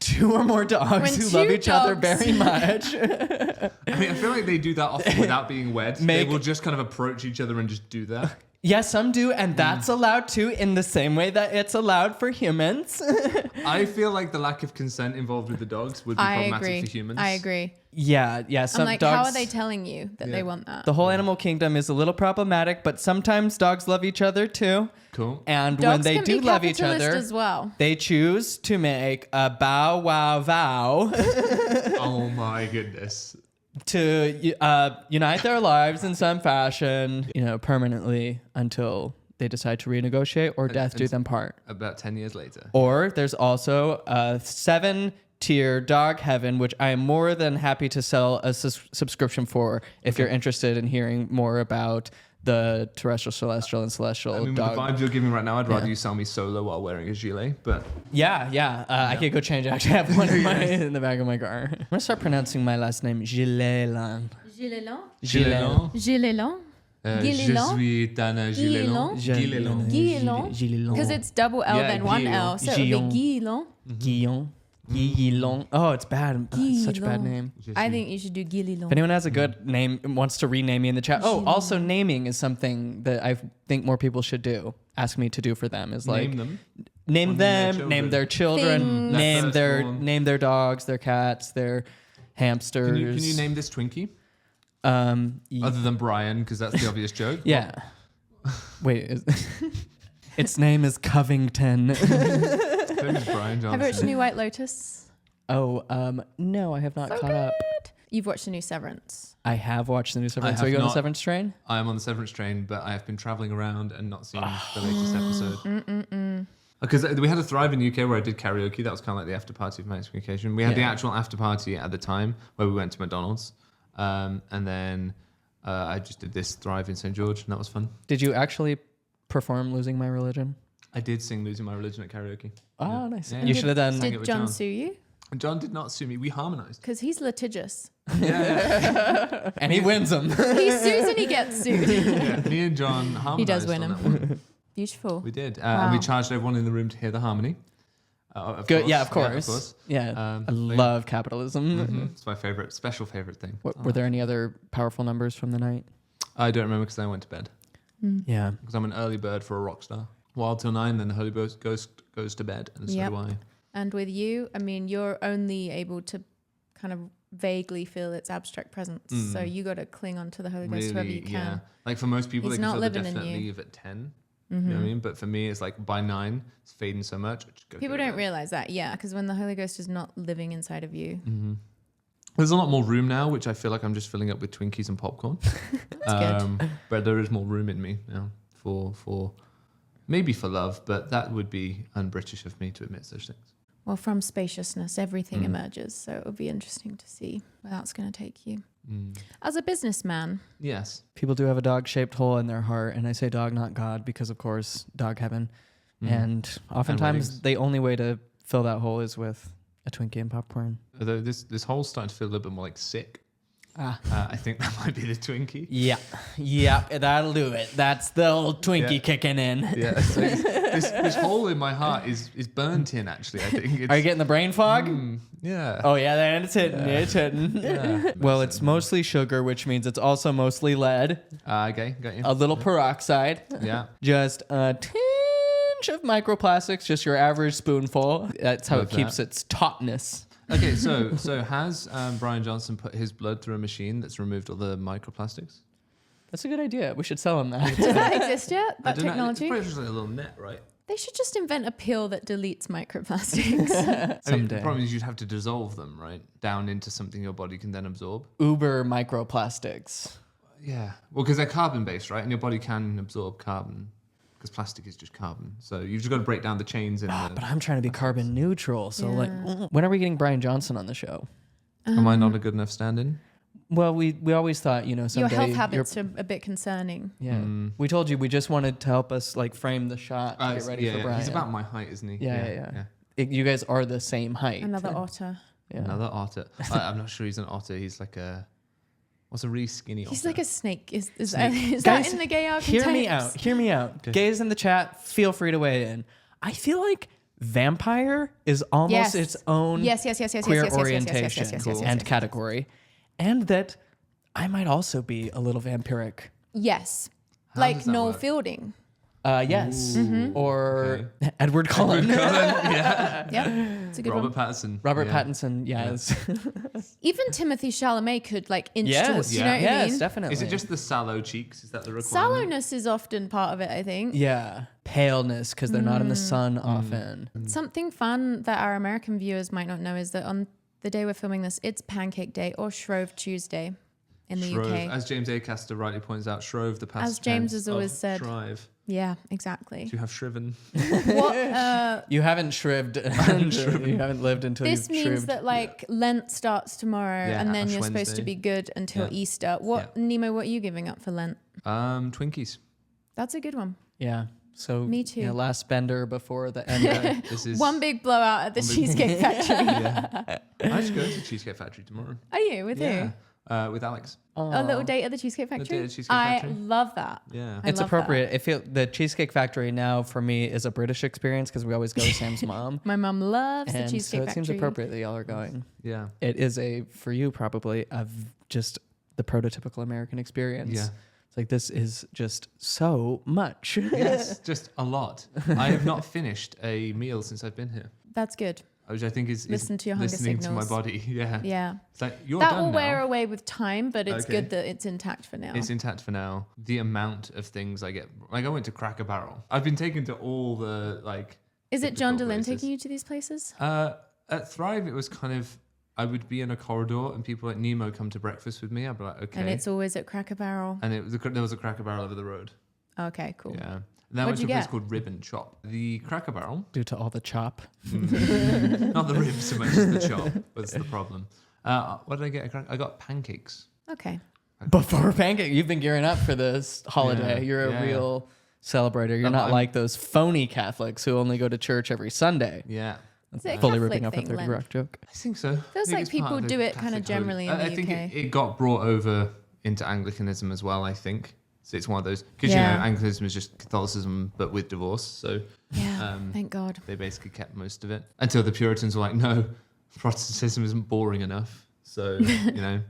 two or more dogs When who two love each other dogs- very much. I mean, I feel like they do that often without being wed. They will just kind of approach each other and just do that. Yes, some do, and that's allowed too, in the same way that it's allowed for humans. I feel like the lack of consent involved with the dogs would be I problematic agree. for humans. I agree. Yeah. I'm Some like, dogs. how are they telling you that they want that? The whole animal kingdom is a little problematic, but sometimes dogs love each other too. Cool. And Dogs when they can do be love each capitalist other, as well. they choose to make a bow wow vow Oh my goodness. to unite their lives in some fashion, permanently until they decide to renegotiate or death do them part. About 10 years later. Or there's also a 7-tier dog heaven, which I am more than happy to sell a subscription for if you're interested in hearing more about the terrestrial, celestial, and celestial I mean, with dog. the vibes you're giving right now, I'd rather you sell me solo while wearing a gilet, but... Yeah. I could go change. I actually have one in the back of my car. I'm going to start pronouncing my last name Gilelan. Gilelan? Gilelan. Gilelan? Je suis Tana Gilelan. Gilelan. Guillon. Because it's double L Yeah, then one Guillon. L. So it would be Guillon. Guillon. Guillon. Oh, it's bad. It's such a bad Guillon. name. I think you should do Guillon. If anyone has a good name, wants to rename me in the chat. Oh, also naming is something that I think more people should do. Ask me to do for them is like Name them. name them, name their children, Things. name their dogs, their cats, their hamsters. Can you name this Twinkie? Y- Other than Brian, because that's the obvious joke. yeah. Wait, its name is Covington. His name is Brian Have you watched the Johnson. new White Lotus? No, I have not caught up. You've watched the new Severance. I have watched the new Severance. have Are you on the not. Severance train? I am on the Severance train, but I have been traveling around and not seen the latest episode. Because we had a Thrive in the UK where I did karaoke. That was kind of like the after party of my excommunication. We had the actual after party at the time where we went to McDonald's. And then I just did this Thrive in St. George, and that was fun. Did you actually perform Losing My Religion? I did sing Losing My Religion at karaoke. Oh, nice. Yeah. You should have done. Sang it Did with John John. sue you? And John did not sue me. We harmonized. Because he's litigious. Yeah. And he wins them. He sues and he gets sued. Yeah. Me and John harmonized. He does win on him. that one. Beautiful. We did. And we charged everyone in the room to hear the harmony. Good. Yeah, of course. Um, I love capitalism. It's my special favorite thing. Were there any other powerful numbers from the night? I don't remember because I went to bed. Yeah. Because I'm an early bird for a rock star. Wild till 9, then the Holy Ghost goes to bed, and so Yep. do I. And with you, I mean, you're only able to kind of vaguely feel its abstract presence. So you got to cling on to the Holy Ghost whoever you can. Yeah. Like for most people, He's they can not feel the living in definite you. leave at 10. You know what I mean? But for me, it's like by 9, it's fading so much. I just go People to don't bed. realize that, yeah, because when the Holy Ghost is not living inside of you, There's a lot more room now, which I feel like I'm just filling up with Twinkies and popcorn. That's good. But there is more room in me now for maybe for love, but that would be un-British of me to admit such things. Well, from spaciousness, everything emerges. So it'll be interesting to see where that's going to take you. As a businessman, Yes. People do have a dog-shaped hole in their heart, and I say dog, not God, because of course, dog heaven. And oftentimes, weddings. the only way to fill that hole is with a Twinkie and popcorn. Although this hole's starting to feel a little bit more like sick. I think that might be the Twinkie. Yeah, that'll do it. That's the old Twinkie Yeah. kicking in. Yeah. So this hole in my heart is burnt in, actually, I think. It's, Are you getting the brain fog? yeah. Oh yeah, then it's hitting. It's hitting. Yeah. Well, it's mostly sugar, which means it's also mostly lead. Okay, got you. A little peroxide. Yeah. Just a tinge of microplastics. Just your average spoonful. That's how Love it keeps that. its tautness. Okay, so has Brian Johnson put his blood through a machine that's removed all the microplastics? That's a good idea. We should sell him that. does that exist yet? I That don't know. technology? It's probably just like a little net, right? They should just invent a pill that deletes microplastics. I mean, the Someday. problem is you'd have to dissolve them, right? Down into something your body can then absorb. Uber microplastics. Yeah. Well, because they're carbon-based, right? And your body can absorb carbon. Because plastic is just carbon. So you've just got to break down the chains in But the... I'm trying to be carbon neutral. So Yeah. like, when are we getting Brian Johnson on the show? Am I not a good enough stand-in? Well, we always thought, Your someday health your- habits are a bit concerning. Yeah. We told you we just wanted to help us like frame the shot to get ready for Brian. He's about my height, isn't he? Yeah. You guys are the same height. Another otter. Yeah. Another otter. I'm not sure he's an otter. He's like a... What's a really skinny otter? He's like a snake. Is Guys, that in the gay archetypes? Hear me out. Okay. Gays in the chat, feel free to weigh in. I feel like vampire is almost Yes. its own Yes. queer orientation and category, and that I might also be a little vampiric. Yes. How Like does that Noel work? Fielding. Yes, or Edward Cullen. Yeah. It's a good Robert one. Pattinson. Robert Yeah. Pattinson, yes. Even Timothy Chalamet could like inch towards, Yes, you know what I yes, mean? definitely. Is it just the sallow cheeks? Is that the requirement? Sallowness is often part of it, I think. Yeah, paleness because they're not in the sun often. Something fun that our American viewers might not know is that on the day we're filming this, it's Pancake Day or Shrove Tuesday in the Shrove. UK. As James Acaster rightly points out, Shrove, the past As James tense has always of said. Shrive. Yeah, exactly. To have shriven. What, You haven't shrived. You haven't lived until this you've means shrived. that like Lent starts tomorrow Yeah, and then Ash you're supposed to Wednesday. be good until Yeah. Easter. What, Nemo, what are you giving up for Lent? Twinkies. That's a good one. Yeah. So Me too. Yeah, last bender before the end. This is One big blowout at the Cheesecake Factory. Yeah. I should go to Cheesecake Factory tomorrow. Are you with who? With Alex. A little date at the Cheesecake Factory? date at the Cheesecake I Factory. love that. Yeah. I It's love that. appropriate. The Cheesecake Factory now for me is a British experience because we always go with Sam's mom. My mum loves the And Cheesecake so it Factory. seems appropriate that y'all are going. Yeah. It is for you probably just the prototypical American experience. Yeah. It's like this is just so much. Yes, just a lot. I have not finished a meal since I've been here, That's good. which I think is Listen to your hunger listening to signals. my body. Yeah. Yeah. It's like, you're That done will now. wear away with time, but it's Okay. good that it's intact for now. It's intact for now. The amount of things I get, like I went to Cracker Barrel. I've been taken to all the like. Is it John typical DeLynn places. taking you to these places? At Thrive, it was kind of, I would be in a corridor and people like Nemo come to breakfast with me. I'd be like, okay. And it's always at Cracker Barrel. And there was a Cracker Barrel over the road. Okay, cool. Yeah. And then I What'd went to a you place get? called Rib and Chop. The Cracker Barrel, Due to all the chop. not the ribs so much as the chop, was the problem. What did I get? I got pancakes. Okay. Before Pancake, you've been gearing up for this holiday. Yeah, You're a yeah. real celebrator. You're not I'm- like those phony Catholics who only go to church every Sunday. Yeah. Is it a Fully Catholic ripping up a thing, 30 Len? Rock joke. I think so. Feels I think like it's part people of the do it kinda Catholic generally code. in the I think UK. it got brought over into Anglicanism as well, I think. So it's one of those, because Yeah. you know, Anglicanism is just Catholicism, but with divorce. So Yeah, thank God. they basically kept most of it until the Puritans were like, no, Protestantism isn't boring enough. So, you know,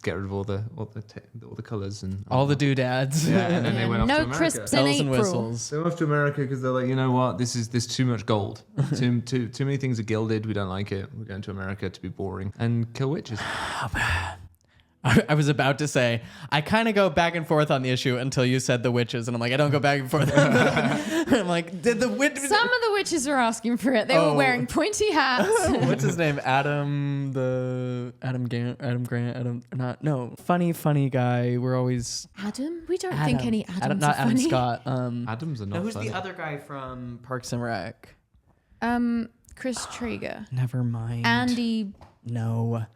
get rid of all the colours and All the doodads. yeah, and then they went off to No America. crisps in Bells and April. whistles. They went off to America because they're like, you know what, there's too much gold. too many things are gilded. We don't like it. We're going to America to be boring and kill witches. I was about to say, I kind of go back and forth on the issue until you said the witches, and I'm like, I don't go back and forth. I'm like, did the witch? Some of the witches were asking for it. They Oh. were wearing pointy hats. What's his name? Adam funny guy. We're always Adam? We don't think any Adams not are Adam funny. Scott. Adams are not who's funny. the other guy from Parks and Rec? Chris Traeger. Never mind. Andy. No.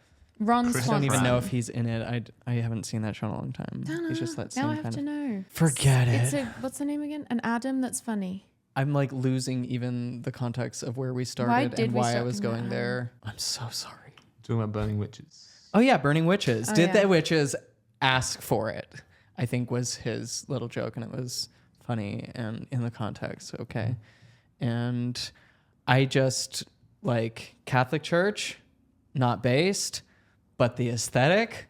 Ron Chris I don't Swanson. even know if he's in it. I haven't seen that show in a long time. He's just that same Now I have kind to of. know. Forget It's it. what's the name again? An Adam that's funny. I'm like losing even the context of where we started did and we why I start was from going that? there. I'm so sorry. Talking about burning witches. Oh yeah, burning witches. Oh, Did yeah. the witches ask for it? I think was his little joke, and it was funny and in the context. Okay, and I just like Catholic Church, not based, but the aesthetic.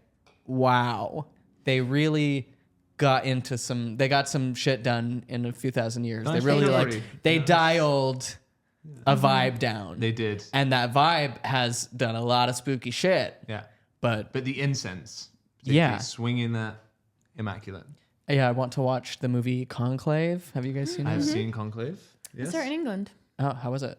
Wow, they really got into some. They got some shit done in a few thousand years. Nice they really priority. they dialed a vibe down. They did. And that vibe has done a lot of spooky shit. Yeah. But But the incense. Yeah. particularly Swinging that immaculate. yeah, I want to watch the movie Conclave. Have you guys seen I've it? seen Conclave. Yes. Is there in England? Oh, how was it?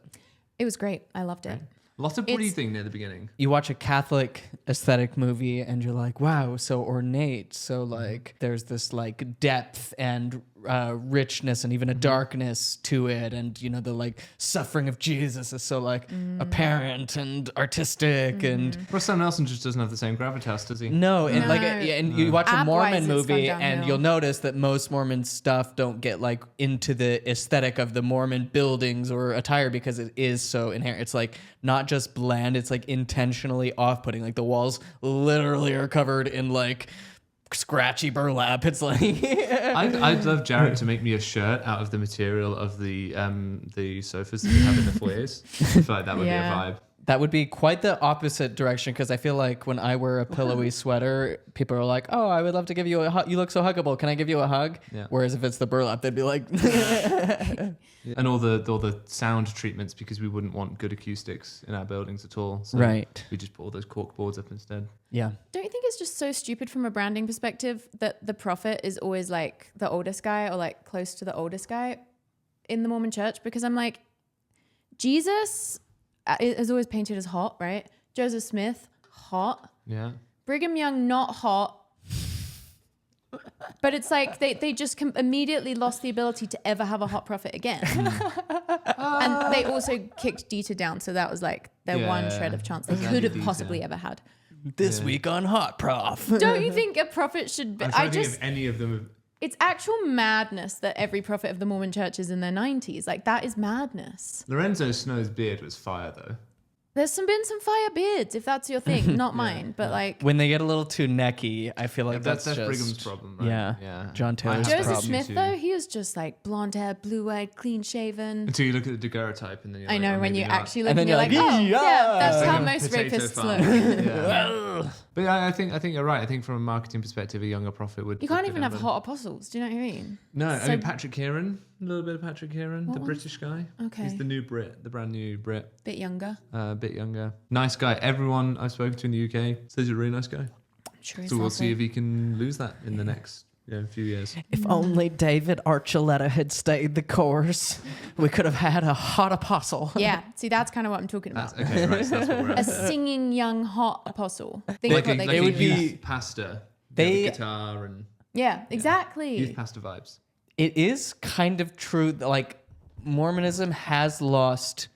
It was great. I loved it. A lot of It's- breathing near the beginning. You watch a Catholic aesthetic movie and you're like, wow, so ornate. So like there's this like depth and richness and even a darkness to it. And you know, the like suffering of Jesus is so like apparent and artistic and Russell Nelson just doesn't have the same gravitas, does he? no, and like, No. and you watch a Ab-wise, Mormon it's gone movie, and downhill. you'll notice that most Mormon stuff don't get like into the aesthetic of the Mormon buildings or attire because it is so inherent. It's like not just bland; it's like intentionally off-putting. Like the walls literally are covered in like scratchy burlap. It's like I'd love Jared to make me a shirt out of the material of the sofas that we have in the foyers. I feel like that would be a vibe. that would be quite the opposite direction, because I feel like when I wear a pillowy sweater, people are like, "Oh, I would love to give you a hug. You look so huggable. Can I give you a hug?" Yeah. Whereas if it's the burlap, they'd be like, And all the sound treatments, because we wouldn't want good acoustics in our buildings at all. So Right. we just put all those cork boards up instead. "Yeah, Don't you think it's just so stupid from a branding perspective that the prophet is always like the oldest guy or like close to the oldest guy in the Mormon church? Because I'm like, Jesus is always painted as hot, right? Joseph Smith, hot. Yeah. Brigham Young, not hot. But it's like they just immediately lost the ability to ever have a hot prophet again. And they also kicked Dieter down. So that was like their one shred of chance they could have possibly ever had. this week on Hot Prof." Don't you think a prophet should be? I'm trying to think if any of them. It's actual madness that every prophet of the Mormon church is in their 90s. Like, that is madness. Lorenzo Snow's beard was fire, though. There's been some fire beards, if that's your thing. Not mine, but like... When they get a little too necky, I feel like That's just Brigham's problem, right? Yeah. John Taylor's I have Joseph to Smith, too. though, he was just like blonde hair, blue-eyed, clean-shaven. Until you look at the daguerreotype and then you're I like, know, oh, when maybe you not. actually look And and then you're you're like, like, oh, yeah, that's Like how a most potato rapists farm. look. Yeah. But I think you're right. I think from a marketing perspective, a younger prophet would. You can't would even have a- hot apostles. Do you know what I mean? No, I So- mean Patrick Kieran. A little bit of Patrick Kieran, the one? British guy. Okay. He's the new Brit, the brand new Brit. Bit younger. A bit younger. Nice guy. Everyone I've spoken to in the UK says he's a really nice guy. I'm sure he's So we'll lovely. see if he can lose that in the next few years. If only David Archuleta had stayed the course, we could have had a hot apostle. Yeah, see, that's kind of what I'm talking about. That's okay, right? So that's what we're A at. singing young hot apostle. Think Like what a, they like It could would a do. be- youth pastor. They- With guitar and Yeah, exactly. youth pastor vibes. It is kind of true that, like, Mormonism has lost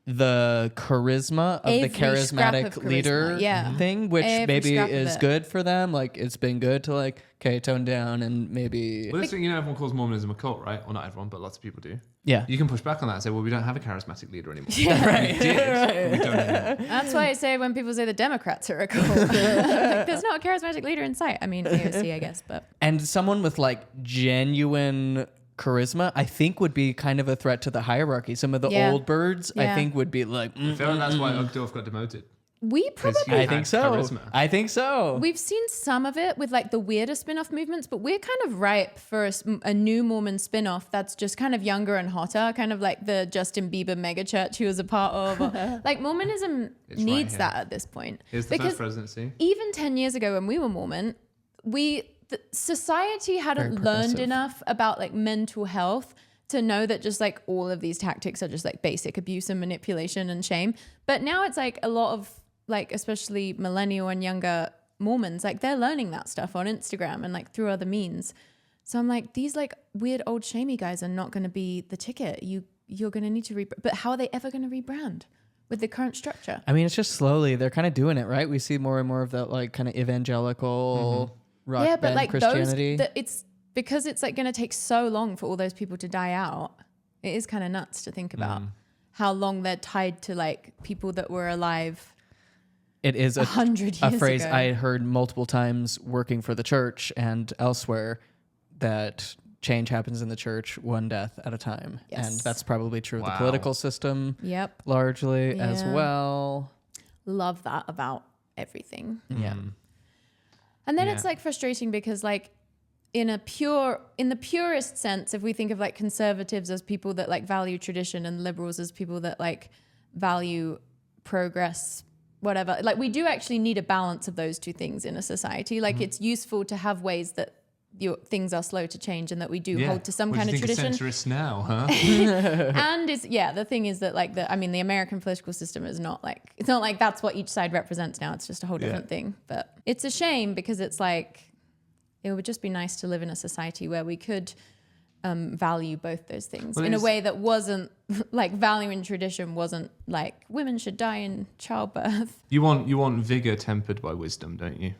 the charisma of Every the scrap charismatic of charisma, leader yeah. thing, which Every maybe scrap of is it. good for them. Like, it's been good to, like, okay, tone down and maybe... Well, this thing, everyone calls Mormonism a cult, right? Well, not everyone, but lots of people do. Yeah. You can push back on that and say, well, we don't have a charismatic leader anymore. Right. We did, but we don't anymore. That's why I say when people say the Democrats are a cult, like, there's not a charismatic leader in sight. I mean, AOC, I guess, but And someone with, like, genuine charisma, I think, would be kind of a threat to the hierarchy. Some of the Yeah. old birds, I Yeah. think, would be like... I feel like that's why Uchtdorf got demoted. we probably he I had think so. charisma. I think so. we've seen some of it with like the weirder spin-off movements, but we're kind of ripe for a new Mormon spin-off that's just kind of younger and hotter, kind of like the Justin Bieber megachurch he was a part of. Or, like Mormonism It's right needs here. that at this point. Here's the Because first presidency. even 10 years ago when we were Mormon, society hadn't Very learned progressive. enough about like mental health to know that just like all of these tactics are just like basic abuse and manipulation and shame. But now it's like a lot of like, especially millennial and younger Mormons, like they're learning that stuff on Instagram and like through other means. So I'm like, these like weird old shamey guys are not going to be the ticket. You're going to need to but how are they ever going to rebrand with the current structure? I mean, it's just slowly. They're kind of doing it, right? We see more and more of that, like, kind of evangelical rock Yeah, but band like Christianity. it's because it's like going to take so long for all those people to die out. It is kind of nuts to think about how long they're tied to like people that were alive It is 100 a years phrase ago. I heard multiple times working for the church and elsewhere, that change happens in the church one death at a time. Yes. And that's probably true of the Wow. political system Yep. largely as Yeah. well. Love that about everything. Yeah. And then Yeah. it's like frustrating because like in the purest sense, if we think of like conservatives as people that like value tradition and liberals as people that like value progress, whatever, like we do actually need a balance of those two things in a society. Like it's useful to have ways that things are slow to change and that we do hold to some What kind do of you think tradition. of centrists now, huh? And the thing is that like the American political system is not like, it's not like that's what each side represents now. It's just a whole different thing. But it's a shame because it's like, it would just be nice to live in a society where we could value both those things in a way that wasn't like valuing tradition wasn't like women should die in childbirth. You want vigor tempered by wisdom, don't you?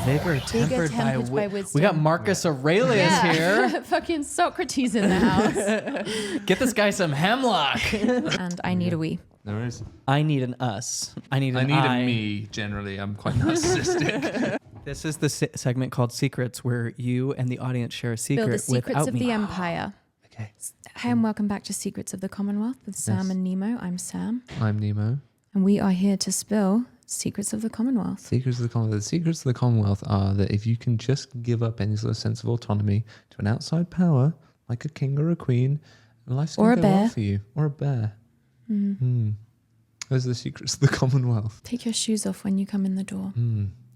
Vigor tempered by tempered by wisdom. wisdom. We got Marcus Aurelius here. Fucking Socrates in the house. Get this guy some hemlock. And I need a wee. There is. I need an us. I need I an need I. a me, generally. I'm quite narcissistic. This is the segment called Secrets, where you and the audience share a secret Build the secrets without of me. the empire. Okay. Hi and welcome back to Secrets of the Commonwealth with Sam and Nemo. I'm Sam. I'm Nemo. And we are here to spill Secrets of the Commonwealth. Secrets of the Commonwealth. The secrets of the Commonwealth are that if you can just give up any sort of sense of autonomy to an outside power, like a king or a queen, life's going to go well for you. Or a bear. Those are the secrets of the Commonwealth. Take your shoes off when you come in the door.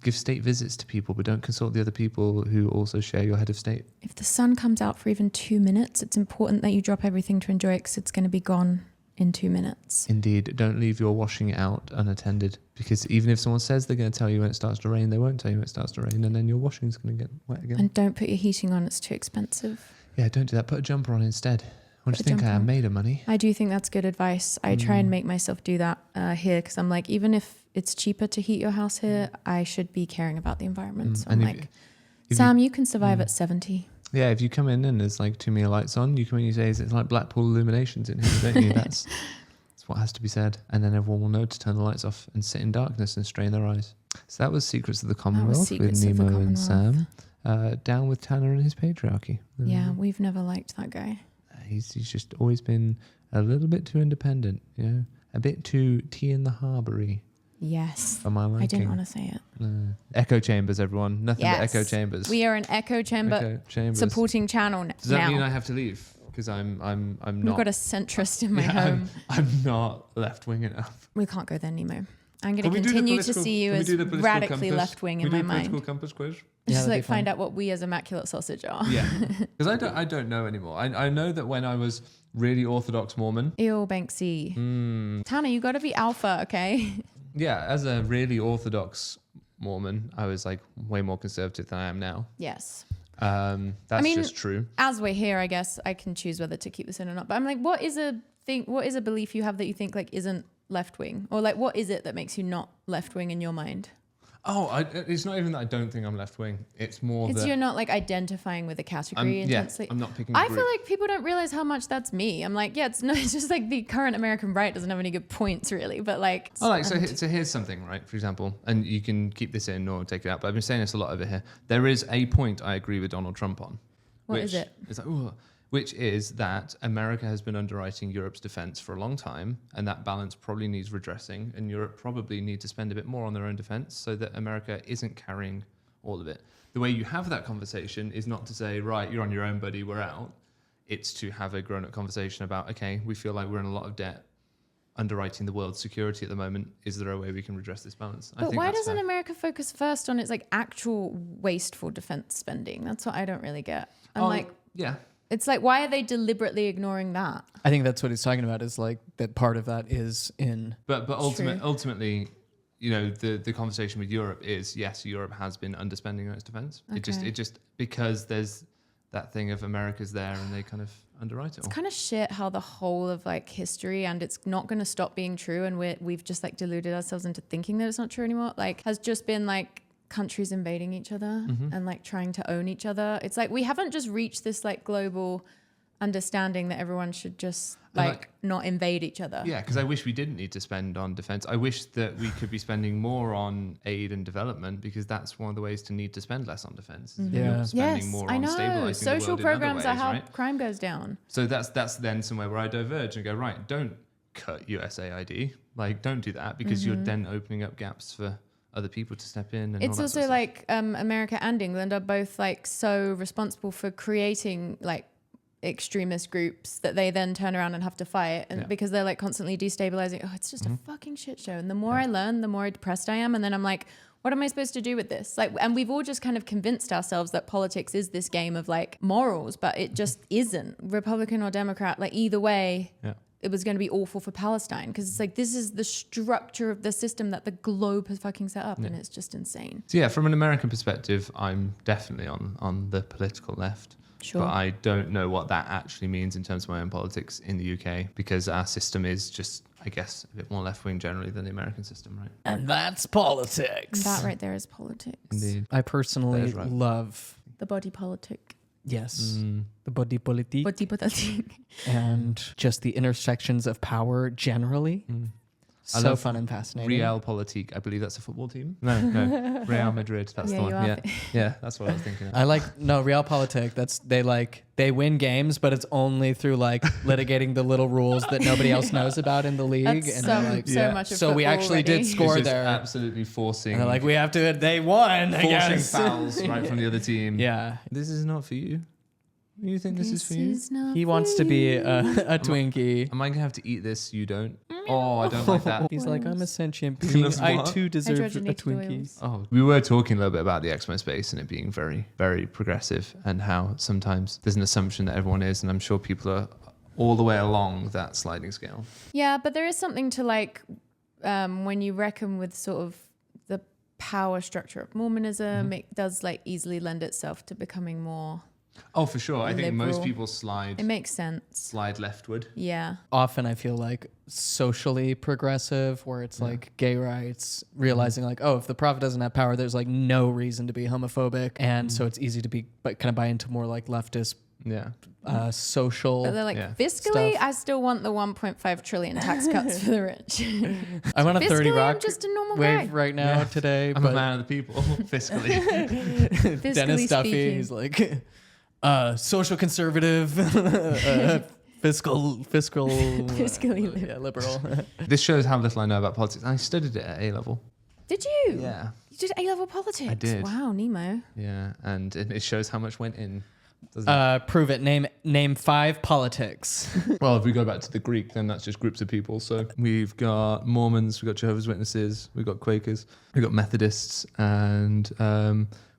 Give state visits to people, but don't consult the other people who also share your head of state. If the sun comes out for even 2 minutes, it's important that you drop everything to enjoy it because it's going to be gone in 2 minutes. Indeed, don't leave your washing out unattended, because even if someone says they're going to tell you when it starts to rain, they won't tell you when it starts to rain, and then your washing's going to get wet again. And don't put your heating on, it's too expensive. Yeah, don't do that. Put a jumper on instead. What do you think? I am made of money. I do think that's good advice. I try and make myself do that here because I'm like, even if it's cheaper to heat your house here, I should be caring about the environment. So I'm like, Sam, you can survive at 70. Yeah, if you come in and there's like 2 meter lights on, you come in and you say, it's like Blackpool illuminations in here, don't you? That's what has to be said. And then everyone will know to turn the lights off and sit in darkness and strain their eyes. So that was Secrets of the Commonwealth with Nemo and Sam. Down with Tanner and his patriarchy. Yeah, we've never liked that guy. He's just always been a little bit too independent, you know, a bit too tea in the harbour-y. Yes. For my liking. I didn't want to say it. Echo chambers, everyone. Nothing but echo chambers. We are an echo chamber supporting channel now. Does that mean I have to leave? Because I'm not. We've got a centrist in my home. I'm not left-wing enough. We can't go there, Nemo. I'm going to continue to see you as radically left-wing in my mind. Political compass quiz? Just like find out what we as Immaculate Sausage are. Yeah, because I don't know anymore. I know that when I was really Orthodox Mormon. Ew, Banksy. Tanner, you got to be alpha, okay? Yeah, as a really Orthodox Mormon, I was like way more conservative than I am now. Yes. That's just true. As we're here, I guess I can choose whether to keep this in or not. But I'm like, what is a belief you have that you think like isn't left wing, or like what is it that makes you not left wing in your mind? It's not even that I don't think I'm left wing. It's more that you're not like identifying with a category intensely. I'm not picking. I feel like people don't realize how much that's me. I'm like, it's just like the current American right doesn't have any good points really, but like. So here's something, right? For example, and you can keep this in or take it out, but I've been saying this a lot over here. There is a point I agree with Donald Trump on. What is it? It's like, which is that America has been underwriting Europe's defense for a long time, and that balance probably needs redressing, and Europe probably need to spend a bit more on their own defense so that America isn't carrying all of it. The way you have that conversation is not to say, right, you're on your own, buddy, we're out. It's to have a grown-up conversation about, okay, we feel like we're in a lot of debt, underwriting the world's security at the moment. Is there a way we can redress this balance? But why doesn't America focus first on its like actual wasteful defense spending? That's what I don't really get. Yeah. It's like, why are they deliberately ignoring that? I think that's what he's talking about, is like that part of that is in. But ultimately, you know, the conversation with Europe is, yes, Europe has been underspending on its defense. Okay. It just because there's that thing of America's there and they kind of underwrite it all. It's kind of shit how the whole of like history, and it's not going to stop being true, and we've just like deluded ourselves into thinking that it's not true anymore, like has just been like countries invading each other and like trying to own each other. It's like we haven't just reached this like global understanding that everyone should just like not invade each other. Yeah, because I wish we didn't need to spend on defense. I wish that we could be spending more on aid and development, because that's one of the ways to need to spend less on defense. Yeah. Spending more on stabilizing social the world programs in other ways, are how right? crime goes down. So that's then somewhere where I diverge and go, right, don't cut USAID. Like, don't do that, because you're then opening up gaps for other people to step in. And it's all that also sort of like America and England are both like so responsible for creating like extremist groups that they then turn around and have to fight, and because they're like constantly destabilizing. It's just a fucking shit show. And the more I learn, the more depressed I am. And then I'm like, what am I supposed to do with this? Like, and we've all just kind of convinced ourselves that politics is this game of like morals, but it just isn't. Republican or Democrat, like either way. Yeah. It was going to be awful for Palestine, because it's like, this is the structure of the system that the globe has fucking set up, and it's just insane. So yeah, from an American perspective, I'm definitely on the political left. Sure. But I don't know what that actually means in terms of my own politics in the UK, because our system is just, I guess, a bit more left-wing generally than the American system, right? And that's politics. That right there is politics. Indeed. I personally love the body politic. Yes. The body politique. Body politique. And just the intersections of power generally. So fun and fascinating. Realpolitik. I believe that's a football team. No. Real Madrid. That's Yeah, the one. you are. Yeah, that's what I was thinking of. I like Realpolitik. That's they win games, but it's only through like litigating the little rules that nobody else knows about in the league. That's And so, they're like, so much of so we football actually did already. score It's just there. absolutely forcing. And they're like, we have to. They won. I forcing guess. fouls right from the other team. Yeah, This is not for you. You think this is for you? he wants to be a Twinkie. Am I gonna have to eat this? You don't. Oh, I don't like that. He's like, I'm a sentient being. Loves I what? too deserve a Hydrogenated Twinkie. oils. Oh, we were talking a little bit about the Exmo space and it being very, very progressive, and how sometimes there's an assumption that everyone is, and I'm sure people are all the way along that sliding scale. Yeah, but there is something to like when you reckon with sort of the power structure of Mormonism, it does like easily lend itself to becoming more. Oh, for sure. I think most Liberal. people It makes sense. slide leftward. Yeah. Often I feel like socially progressive, where it's like gay rights, realizing like, oh, if the prophet doesn't have power, there's like no reason to be homophobic, and so it's easy to be, but kind of buy into more like leftist Yeah. social. But they're like, Yeah. fiscally, Stuff. I still want the 1.5 trillion tax cuts for the rich. I'm on a 30 Fiscally, Rock I'm just a normal wave guy. right now today, I'm a but man of the people, fiscally. Dennis Fiscally Duffy, speaking. he's like, social conservative, fiscal, Fiscally liberal. This shows how little I know about politics. I studied it at A level. Did you? Yeah. You did A-level politics? I did. Wow, Nemo. Yeah. And it shows how much went in. Doesn't it? Prove it. Name 5 politics. Well, if we go back to the Greek, then that's just groups of people. So we've got Mormons, we've got Jehovah's Witnesses, we've got Quakers, we've got Methodists, and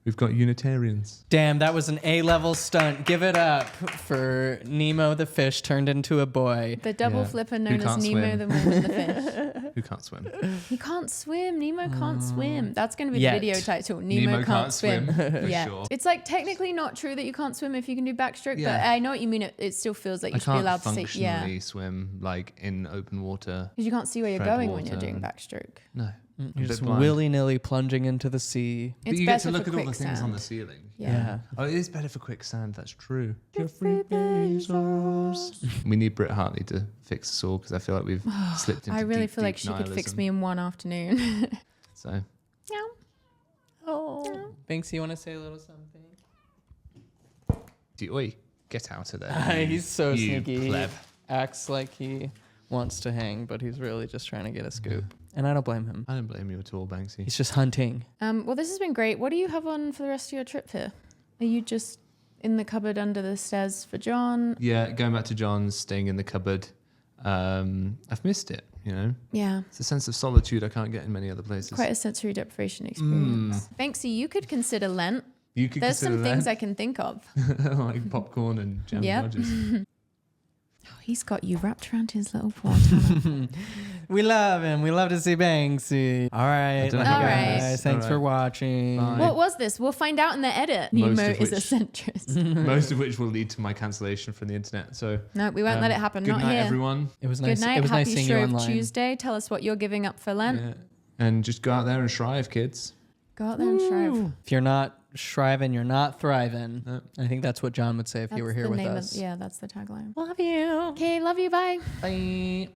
we've got Unitarians. Damn, that was an A-level stunt. Give it up for Nemo the fish turned into a boy. The double Yeah. flipper Who known as can't Nemo swim? the Mormon the fish. Who can't swim? He can't swim. Nemo can't swim. That's going to be Yet. the video title. Nemo can't swim. for Yeah. sure. It's like technically not true that you can't swim if you can do backstroke, but Yeah. I know what you mean. It still feels like you I should be can't allowed to say, functionally yeah. swim like in open water. Because you can't see where you're tread going when you're water. doing backstroke. No. You're just bit blind. willy-nilly plunging into the sea. But It's you get better to look for at all the things on the quicksand. ceiling. Yeah. Oh, it is better for quicksand. That's true. Jeffrey Bezos. We need Britt Hartley to fix us all, because I feel like we've slipped into I really deep, feel like deep she could fix nihilism. me in one afternoon. So Meow. Oh. Banksy, you want to say a little something? oi, get out of there. He's so you sneaky. pleb. Acts like he wants to hang, but he's really just trying to get a scoop. And I don't blame him. I don't blame you at all, Banksy. He's just hunting. Well, this has been great. What do you have on for the rest of your trip here? Are you just in the cupboard under the stairs for John? Yeah, going back to John's, staying in the cupboard. I've missed it, you know. Yeah. It's a sense of solitude I can't get in many other places. Quite a sensory deprivation experience. Banksy, you could consider Lent. You could There's consider some things that, I can think of. like popcorn and Jammy Yep. Dodgers. Oh, he's got you wrapped around his little paw. Tyler. We love him. We love to see Banksy. All right. don't love know you what guys. it is. Thanks All for right. watching. Bye. What was this? We'll find out in the edit. Most Nemo of is a which- centrist. Most of which will lead to my cancellation from the internet. So No, we won't let it happen. Good Not night, here. everyone. It was Good nice. night. It was Happy nice seeing you Shrove online. Tuesday. Tell us what you're giving up for Lent. Yeah. And just go out there and strive, kids. Go out there and strive. If you're not shriving, you're not thriving. No. I think that's what John would say if he were here with us. Yeah, that's the tagline. Love you. Okay, love you. Bye. Bye.